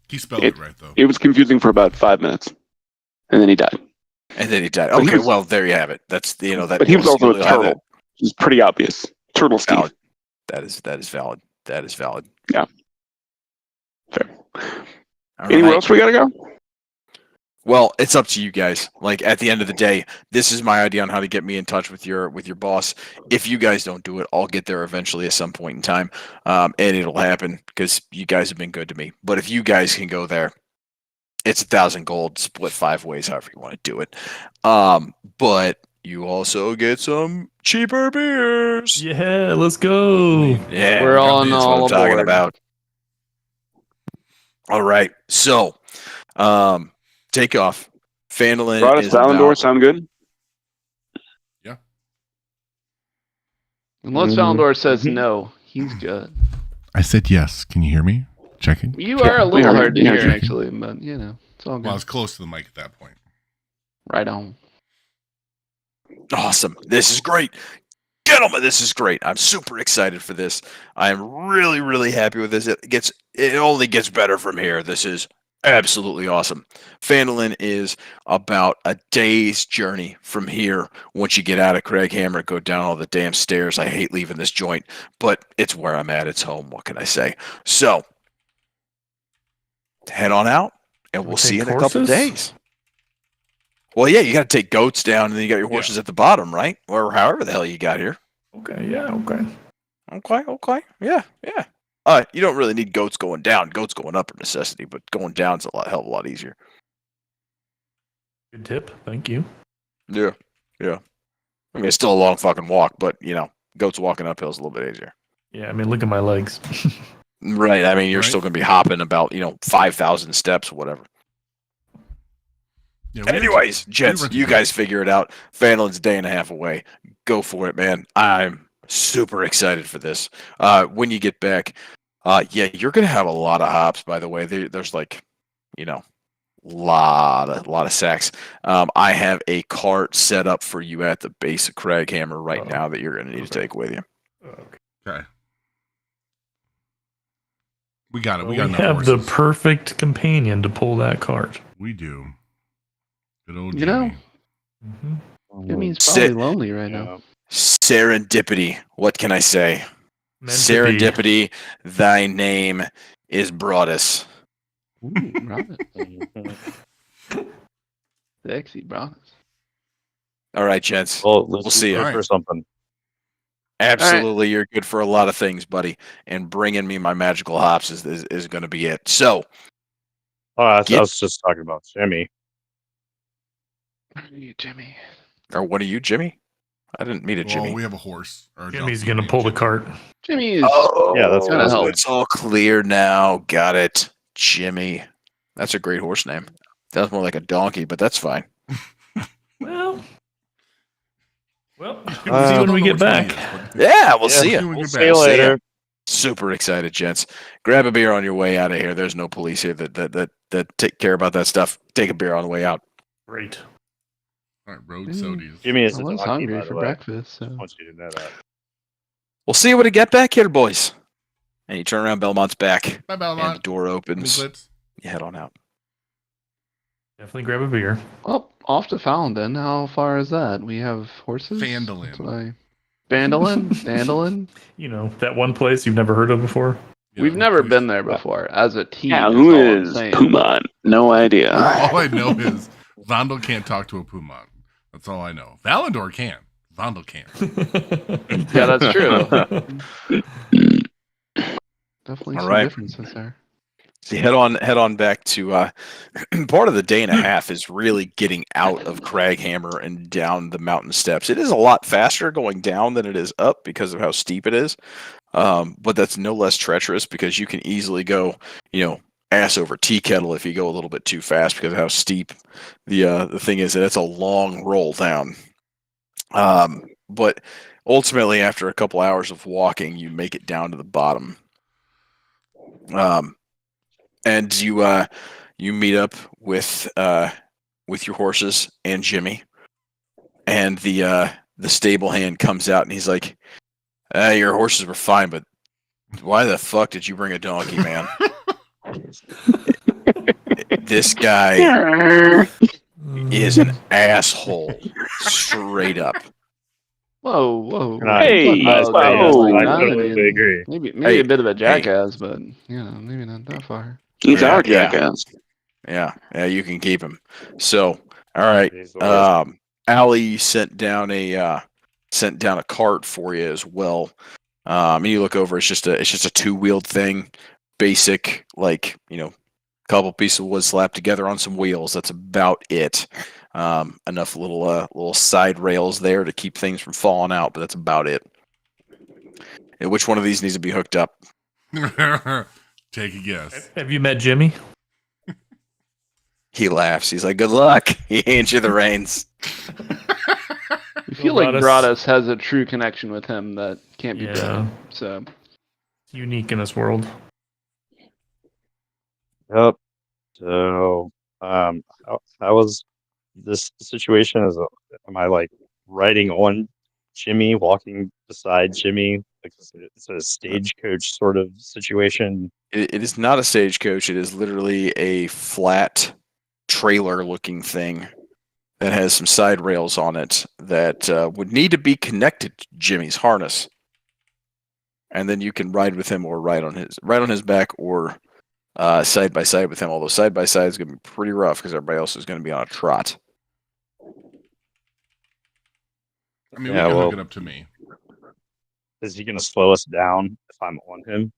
He spelled it right though. It was confusing for about 5 minutes, and then he died. And then he died. But he Okay, was- well, there you have it. That's that. But he was also a you'll have turtle. It's pretty obvious. Turtle that. Steve. Valid. That is valid. That is valid. Fair. All Anywhere right. else we gotta go? Well, it's up to you guys. Like at the end of the day, this is my idea on how to get me in touch with your boss. If you guys don't do it, I'll get there eventually at some point in time, and it'll happen because you guys have been good to me. But if you guys can go there, it's 1,000 gold split 5 ways, however you want to do it. But you also get some cheaper beers. Yeah, let's go. Yeah, We're all that's what I'm talking aboard. about. All right, so take off. Phandalin Broaddus is Valandor about, sound good? Unless Mhm. Valandor says no, he's good. I said yes. Can you hear me? Checking. You are a we little heard hard to you. We hear, heard you. actually, but it's all good. Well, I was close to the mic at that point. Right on. awesome. This is great. Gentlemen, this is great. I'm super excited for this. I am really, really happy with this. It only gets better from here. This is absolutely awesome. Phandalin is about a day's journey from here. Once you get out of Craighammer, go down all the damn stairs. I hate leaving this joint, but it's where I'm at. It's home. What can I say? So, head on out, and we'll see you in a couple horses? days. Well, yeah, you got to take goats down, and then you got your horses at the bottom, right? Or however the hell you got here. Okay, yeah, okay. Okay, yeah. You don't really need goats going down. Goats going up are necessity, but going down's hell of a lot easier. Good tip. Thank you. Yeah. I mean, it's still a long fucking walk, but goats walking uphill is a little bit easier. Yeah, I mean, look at my legs. Right. I mean, you're Right. still going to be hopping about 5,000 steps, whatever. Yeah, we Anyways, gents, rented you goats. guys figure it out. Phandalin's a day and a half away. Go for it, man. I'm super excited for this. When you get back, you're gonna have a lot of hops. By the way, there's lot of sacks. I have a cart set up for you at the base of Craighammer right Uh-oh. now that you're gonna need to Okay. take with you. Okay. Okay. We got it. Well, we got we enough have horses. the perfect companion to pull that cart. We do. Good old You know, Jamie. Mm-hmm. Jimmy's Sit. probably lonely right now. Yeah. Serendipity. What can I say? Serendipity. Thy name is Broaddus. Ooh, Broaddus. Sexy Broaddus. All right, gents. Well, We'll let's see do you. it for something. Absolutely, you're good for a lot of things, buddy. And bringing me my magical hops is going to be it. So, Oh, I Get- was just talking about Jimmy. Where are you, Jimmy? or what are you, Jimmy? I didn't meet a Well, Jimmy. we have a horse. Or a Jimmy's donkey gonna named pull the Jimmy. cart. Jimmy is. Oh, Yeah, that's gonna help. It's all clear now. Got it, Jimmy. That's a great horse name. Sounds more like a donkey, but that's fine. Well, we'll see I when don't we know get which one he back. is, but- Yeah, we'll see Yeah, you. we We'll get see back. you See ya. later. Super excited, gents. Grab a beer on your way out of here. There's no police here that take care about that stuff. Take a beer on the way out. Great. All right, road Mm. sodies. Jimmy is I a was donkey, hungry by the for way. breakfast, so. I want you to know that. We'll see you when we get back here, boys. And you turn around, Belmont's back, Bye, and the Belmont. door opens. Mooglets. You head on out. Definitely grab a beer. Well, off to Fountain. How far is that? We have horses? Fandolin. That's what Bandolin? Dandelion? You know, that one place you've never heard of before. Yeah, We've never please. been there before. As a team, Yeah, is who all I'm is saying. Puman? No idea. All I know is Vondel can't talk to a Pumon. That's all I know. Valandor can. Vondel can't. Yeah, that's true. Definitely All some right. differences there. So you head on back to part of the day and a half is really getting out of Craghammer and down the mountain steps. It is a lot faster going down than it is up because of how steep it is. But that's no less treacherous because you can easily go, ass over tea kettle if you go a little bit too fast because of how steep the thing is. And it's a long roll down. But ultimately, after a couple hours of walking, you make it down to the bottom. And you meet up with your horses and Jimmy, and the stable hand comes out and he's like, "Your horses were fine, but why the fuck did you bring a donkey, man?" This guy is an asshole, straight up. Whoa. Hey, Well, whoa. I not totally any- agree. Maybe Hey, a bit of a jackass, but maybe not that far. He's Yeah, our yeah. jackass. Yeah, you can keep him. So, all right. He's the worst. Allie sent down a cart for you as well. And you look over, it's just a 2-wheeled thing, basic, couple pieces of wood slapped together on some wheels. That's about it. Enough little side rails there to keep things from falling out, but that's about it. And which one of these needs to be hooked up? Take a guess. Have you met Jimmy? He laughs. He's like, "Good luck." He hands you the reins. I feel like Broadus- Broadus has a true connection with him that can't be Yeah. broken. So Unique in this world. Yep. So, how was this situation? Am I like riding on Jimmy, walking beside Jimmy? Like, it's a stagecoach sort of situation. It is not a stagecoach. It is literally a flat trailer-looking thing that has some side rails on it that would need to be connected to Jimmy's harness, and then you can ride with him or ride on his back or side by side with him. Although side by side is going to be pretty rough because everybody else is going to be on a trot. I mean, Yeah, we can well- hook it up to me. Is he going to slow us down if I'm on him?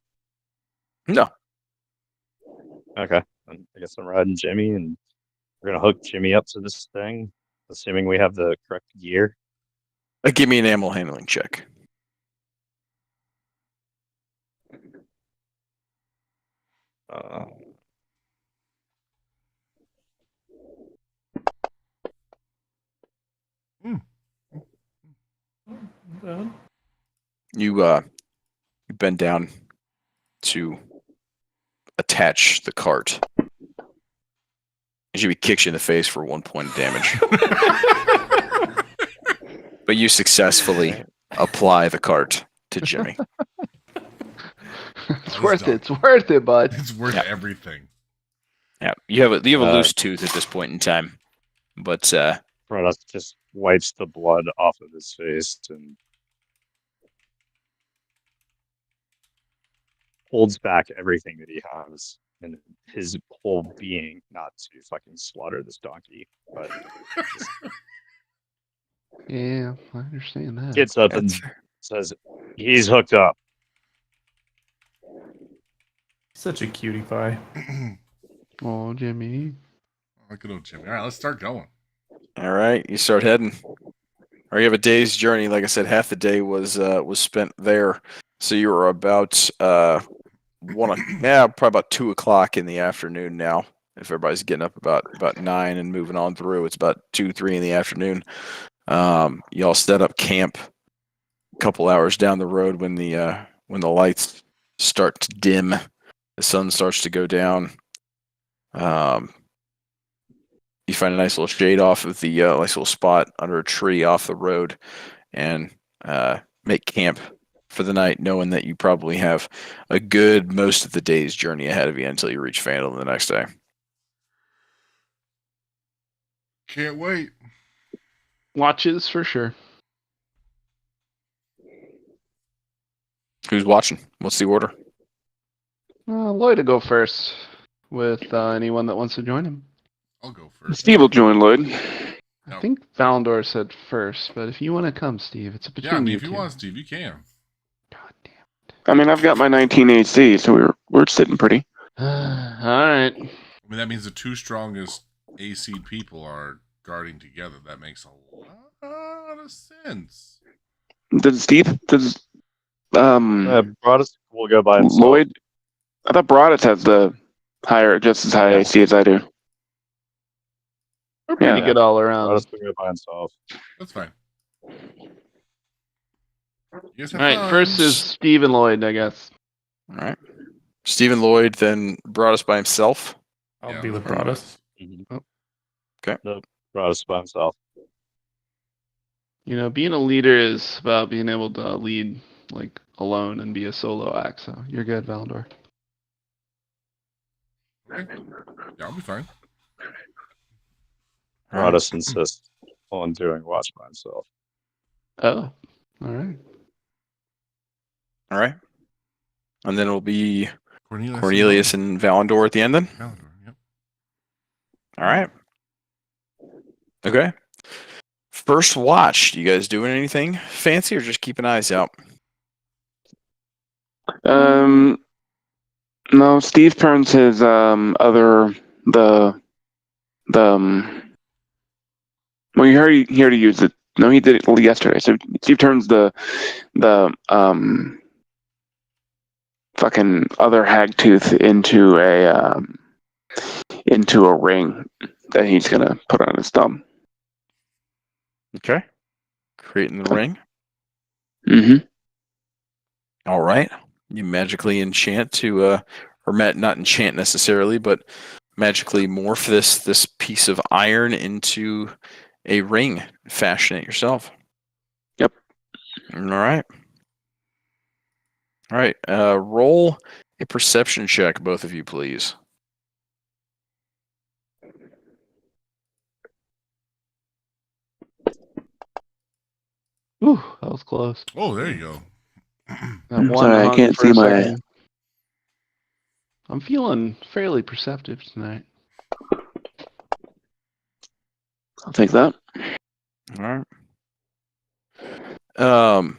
No. Okay. Then I guess I'm riding Jimmy, and we're going to hook Jimmy up to this thing, assuming we have the correct gear. Give me an animal handling check. Uh, You bend down to attach the cart. Jimmy kicks you in the face for 1 point of damage, but you successfully apply the cart to Jimmy. it's worth it. It's worth it, bud. It's worth Yeah. everything. Yeah, you have a Uh, loose tooth at this point in time, but Broadus just wipes the blood off of his face and holds back everything that he has in his whole being, not to fucking slaughter this donkey, but Yeah, I understand that. gets up and that's fair. says, "He's hooked up." Such a cutie pie. Oh, Jimmy. Look at old Jimmy. All right, let's start going. All right, you start heading. Or you have a day's journey. Like I said, half the day was spent there, so you were about probably about 2:00 in the afternoon now. If everybody's getting up about 9 and moving on through, it's about 2-3 in the afternoon. Y'all set up camp a couple hours down the road when the lights start to dim, the sun starts to go down. You find a nice little shade off of the nice little spot under a tree off the road, and make camp for the night, knowing that you probably have a good most of the day's journey ahead of you until you reach Phandalin the next day. Can't wait. Watches for sure. Who's watching? What's the order? Lloyd to go first with anyone that wants to join him. I'll go first. Steve will join Lloyd. I think Valandor said first, but if you want to come, Steve, it's between Yeah, I mean, you if you two. want, Steve, you can. God damn. I mean, I've got my 19 AC, so we're sitting pretty. All right. I mean, that means the two strongest AC people are guarding together. That makes a lot of sense. Does Broadus will go by himself. Lloyd? I thought Broadus has the just as high Yeah. AC as I do. We're pretty Yeah. good all around. Broadus will go by himself. That's fine. You guys All have right, fun. first is Steve and Lloyd, I guess. All right. Stephen Lloyd then brought us by himself. I'll Yeah, be with that's fine. Broadus. Nope. Broadus by himself. You know, being a leader is about being able to lead like alone and be a solo act. So you're good, Valandor. Okay. Yeah, I'll be fine. Broadus insists on doing watch by himself. Oh, all right. All right. And then it'll be Cornelius, Cornelius and Valandor at the end then? Valandor, yep. All right. Okay. First watch. You guys doing anything fancy or just keeping eyes out? No, Steve turns his well, you here to use it. No, he did it yesterday. So Steve turns the fucking other hag tooth into a ring that he's gonna put on his thumb. Okay. Creating the ring. Mm-hmm. All right. You magically enchant to not enchant necessarily, but magically morph this piece of iron into a ring, fashion it yourself. Yep. All right. All right. Roll a perception check, both of you, please. Ooh, that was close. Oh, there you go. That one Sorry, I hung can't for a see my- second. I'm feeling fairly perceptive tonight. I'll take that. All right.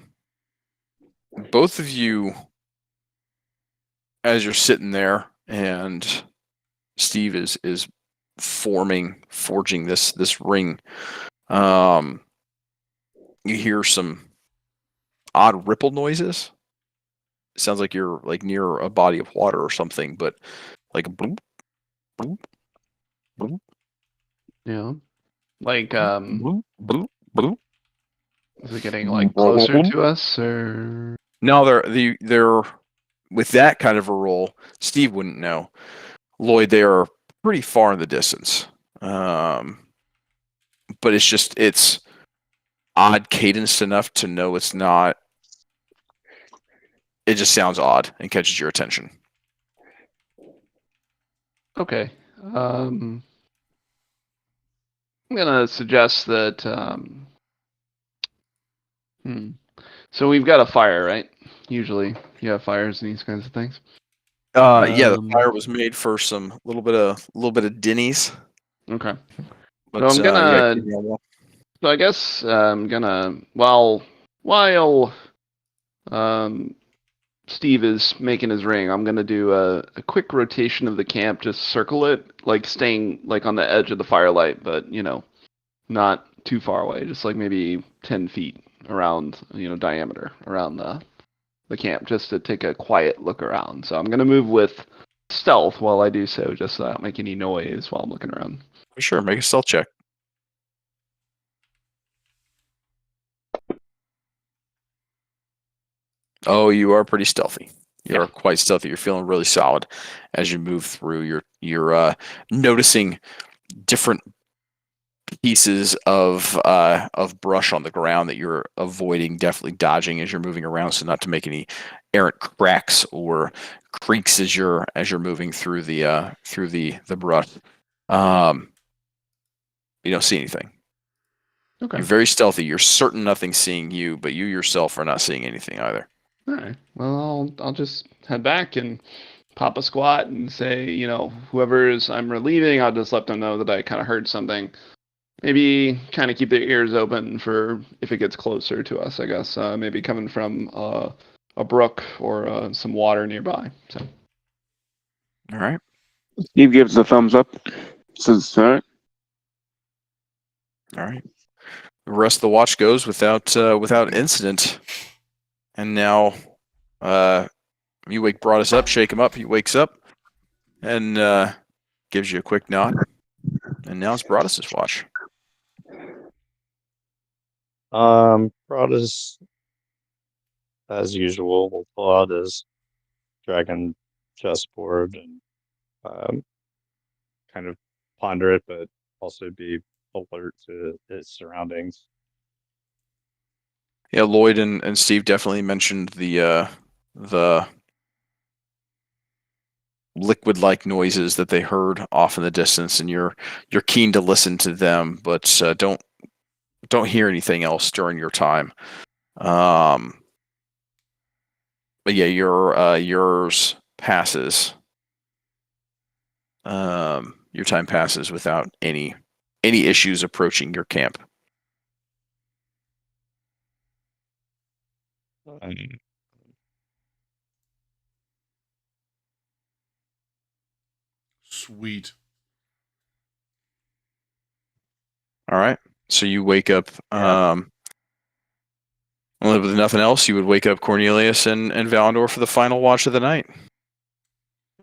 Both of you, as you're sitting there, and Steve is forging this ring. You hear some odd ripple noises. It sounds like you're like near a body of water or something, but like bloop, bloop, bloop, Yeah. Like, bloop, bloop, bloop. is it getting like closer to us or? No, they're with that kind of a roll. Steve wouldn't know. Lloyd, they are pretty far in the distance. But it's odd cadenced enough to know it's not. It just sounds odd and catches your attention. Okay. I'm gonna suggest that. So we've got a fire, right? Usually, you have fires and these kinds of things. Yeah, the fire was made for some little bit of dinnies. Okay. But, So I'm gonna. keep going. So I guess I'm gonna while Steve is making his ring, I'm gonna do a quick rotation of the camp, just circle it, like staying like on the edge of the firelight, but not too far away, just like maybe 10 feet around, diameter around the camp, just to take a quiet look around. So I'm gonna move with stealth while I do so, just so I don't make any noise while I'm looking around. Sure, make a stealth check. Oh, you are pretty stealthy. You're quite stealthy. You're feeling really solid as you move through. You're noticing different pieces of brush on the ground that you're avoiding, definitely dodging as you're moving around, so not to make any errant cracks or creaks as you're moving through the brush. You don't see anything. Okay. You're very stealthy. You're certain nothing's seeing you, but you yourself are not seeing anything either. All right. Well, I'll just head back and pop a squat and say, whoever's I'm relieving, I'll just let them know that I kind of heard something. Maybe kind of keep their ears open for if it gets closer to us, I guess. Maybe coming from a brook or some water nearby. So. All right. Steve gives the thumbs up. Says, all right. All right. The rest of the watch goes without incident. And now you wake Broadus up, shake him up, he wakes up and gives you a quick nod. And now it's Broadus's watch. Broadus, as usual, will pull out his dragon chessboard and kind of ponder it, but also be alert to its surroundings. Yeah, Lloyd and Steve definitely mentioned the liquid-like noises that they heard off in the distance, and you're keen to listen to them, but don't hear anything else during your time. But yeah, yours passes. Your time passes without any issues approaching your camp. Sweet. All right. So you wake up. With nothing else, you would wake up Cornelius and Valandor for the final watch of the night.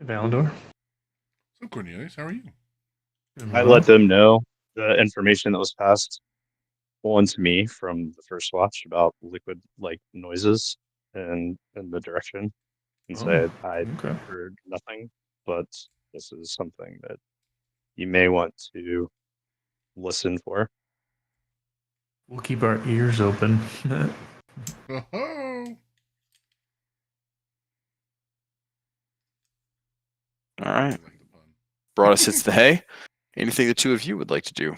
Valandor. So Cornelius, how are you? I let them know the information that was passed on to me from the first watch about liquid-like noises in the direction, and said I Okay. heard nothing, but this is something that you may want to listen for. We'll keep our ears open. Oh, All right. Broadus hits the hay. Anything the two of you would like to do?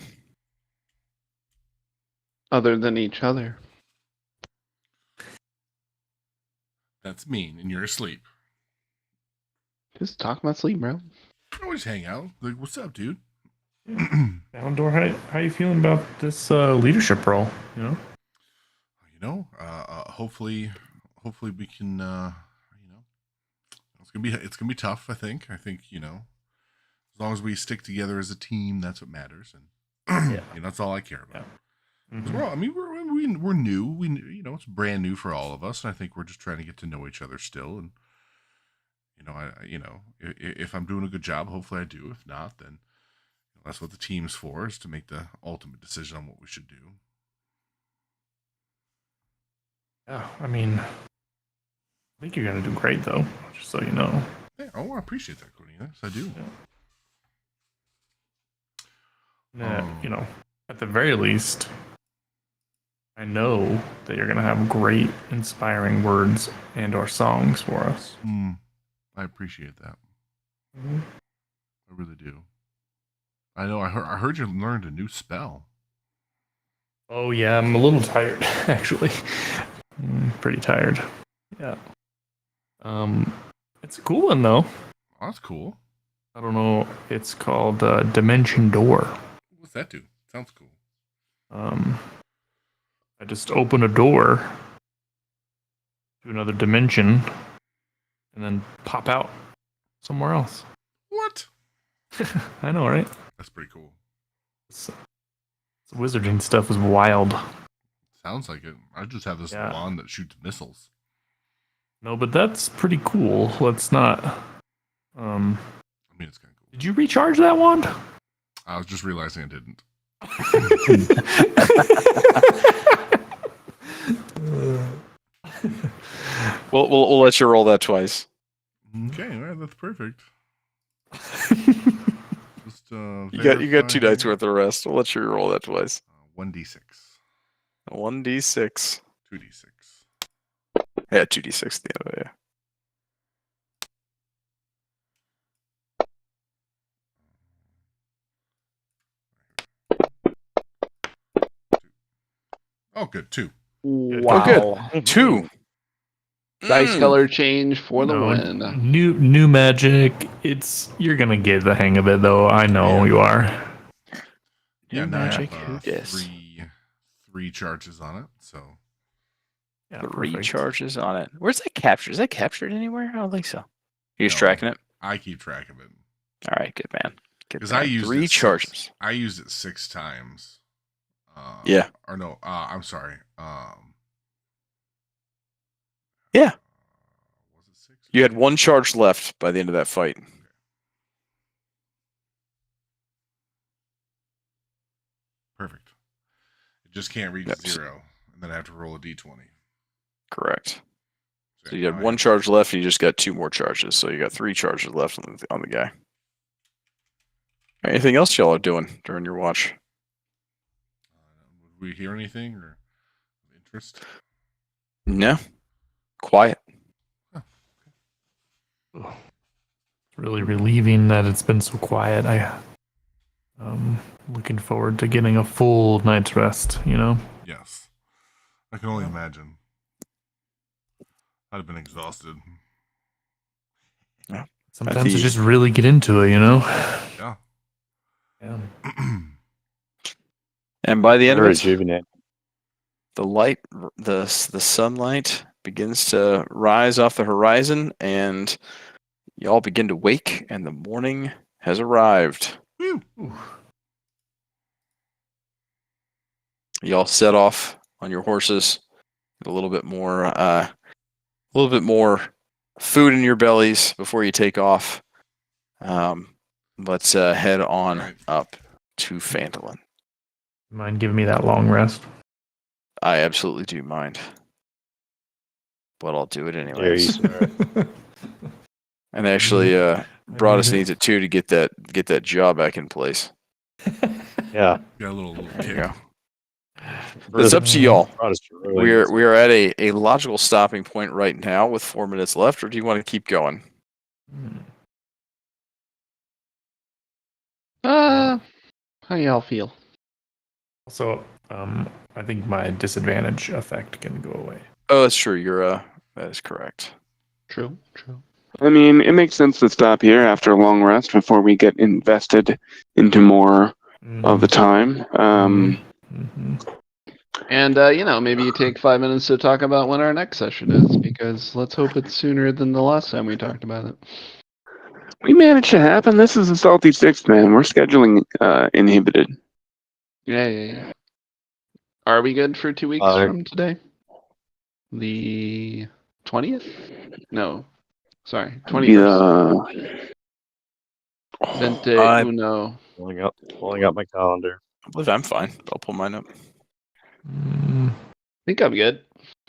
Other than each other. that's mean, and you're asleep. Just talk about sleep, bro. We always hang out. Like, what's up, dude? Valandor, how you feeling about this leadership role? Hopefully we can. It's gonna be tough. I think. As long as we stick together as a team, that's what matters, and Yeah. that's all I care about. Mhm. 'Cause we're new. It's brand new for all of us, and I think we're just trying to get to know each other still. And if I'm doing a good job, hopefully I do. If not, then that's what the team's for, is to make the ultimate decision on what we should do. Yeah, I mean, I think you're gonna do great, though. Just so you know. Yeah, I appreciate that, Cornelius. I do. Yeah. At the very least, I know that you're gonna have great, inspiring words and/or songs for us. I appreciate that. Mhm. I really do. I know. I heard you learned a new spell. Oh yeah, I'm a little tired actually. Pretty tired. Yeah. It's a cool one though. Oh, that's cool. I don't know. It's called Dimension Door. What's that do? Sounds cool. I just open a door to another dimension and then pop out somewhere else. What? I know, right? That's pretty cool. This wizarding stuff is wild. Sounds like it. I just have this Yeah. wand that shoots missiles. No, but that's pretty cool. Let's not. I mean, it's kind of cool. Did you recharge that wand? I was just realizing I didn't. We'll let you roll that twice. Okay, all right, that's perfect. Let's You got 2 dice worth of rest. We'll let you roll that twice. 1d6. 1d6. 2d6. Yeah, 2d6 at the end of it. Yeah. Oh, good. 2. Wow. good. 2. Dice Mm. color change for the No, win. New magic. You're gonna get the hang of it, though. I know Yeah. you are. Yeah, New now I magic. have Who dis? three charges on it. So Yeah, 3 perfect. charges on it. Where's that captured? Is that captured anywhere? I don't think so. You're just No. tracking it? I keep track of it All right, good man. Good because man. I used 3 it charges. I used it 6 times. Yeah. Or no, I'm sorry. Yeah. Was it 6? You had 1 charge left by the end of that fight. Perfect. It just can't reach Yep. 0, and then I have to roll a d20. Correct. So you now had I 1 have- charge left, and you just got 2 more charges. So you got 3 charges left on the guy. Anything else y'all are doing during your watch? Would we hear anything or interest? No. Quiet. Really relieving that it's been so quiet. Looking forward to getting a full night's rest. Yes. I can only imagine. I'd have been exhausted. Sometimes you just really get into it. Yeah. Yeah. And by the end of it, Rejuvenate. the light, the sunlight begins to rise off the horizon, and y'all begin to wake, and the morning has arrived. Woo. Y'all set off on your horses, with a little bit more food in your bellies before you take off. Let's head on Right. up to Phandalin. Mind giving me that long rest? I absolutely do mind, but I'll do it There you anyways. sir. And actually, Broadus needs it too to get that jaw back in place. Yeah. Got a little There kick. you go. It's up to y'all. We are at a logical stopping point right now with 4 minutes left, or do you want to keep going? How y'all feel? Also, I think my disadvantage effect can go away. Oh, that's true. That is correct. True. I mean, it makes sense to stop here after a long rest before we get invested into more of the time. Mhm. And maybe you take 5 minutes to talk about when our next session is, because let's hope it's sooner than the last time we talked about it. We managed to happen. This is a salty sixth, man. We're scheduling inhibited. Yeah. Are we good for 2 weeks from today? The 20th? No. Sorry, 21st. Vente uno. Pulling up my calendar. I believe I'm fine. I'll pull mine up. I think I'm good.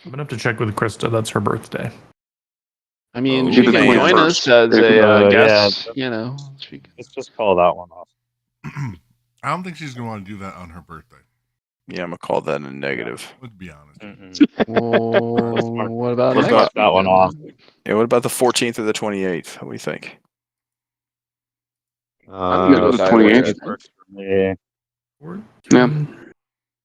I'm gonna have to check with Krista. That's her birthday. I mean, Oh, she can man. join us as a guest, She can... Let's just call that one off. I don't think she's going to want to do that on her birthday. Yeah, I'm gonna call that a negative. Let's be honest. Oh, what about What next about that one off? Yeah, what about the 14th or the 28th? What do you think? I'm good with the either. 28th. Works for me. Yeah.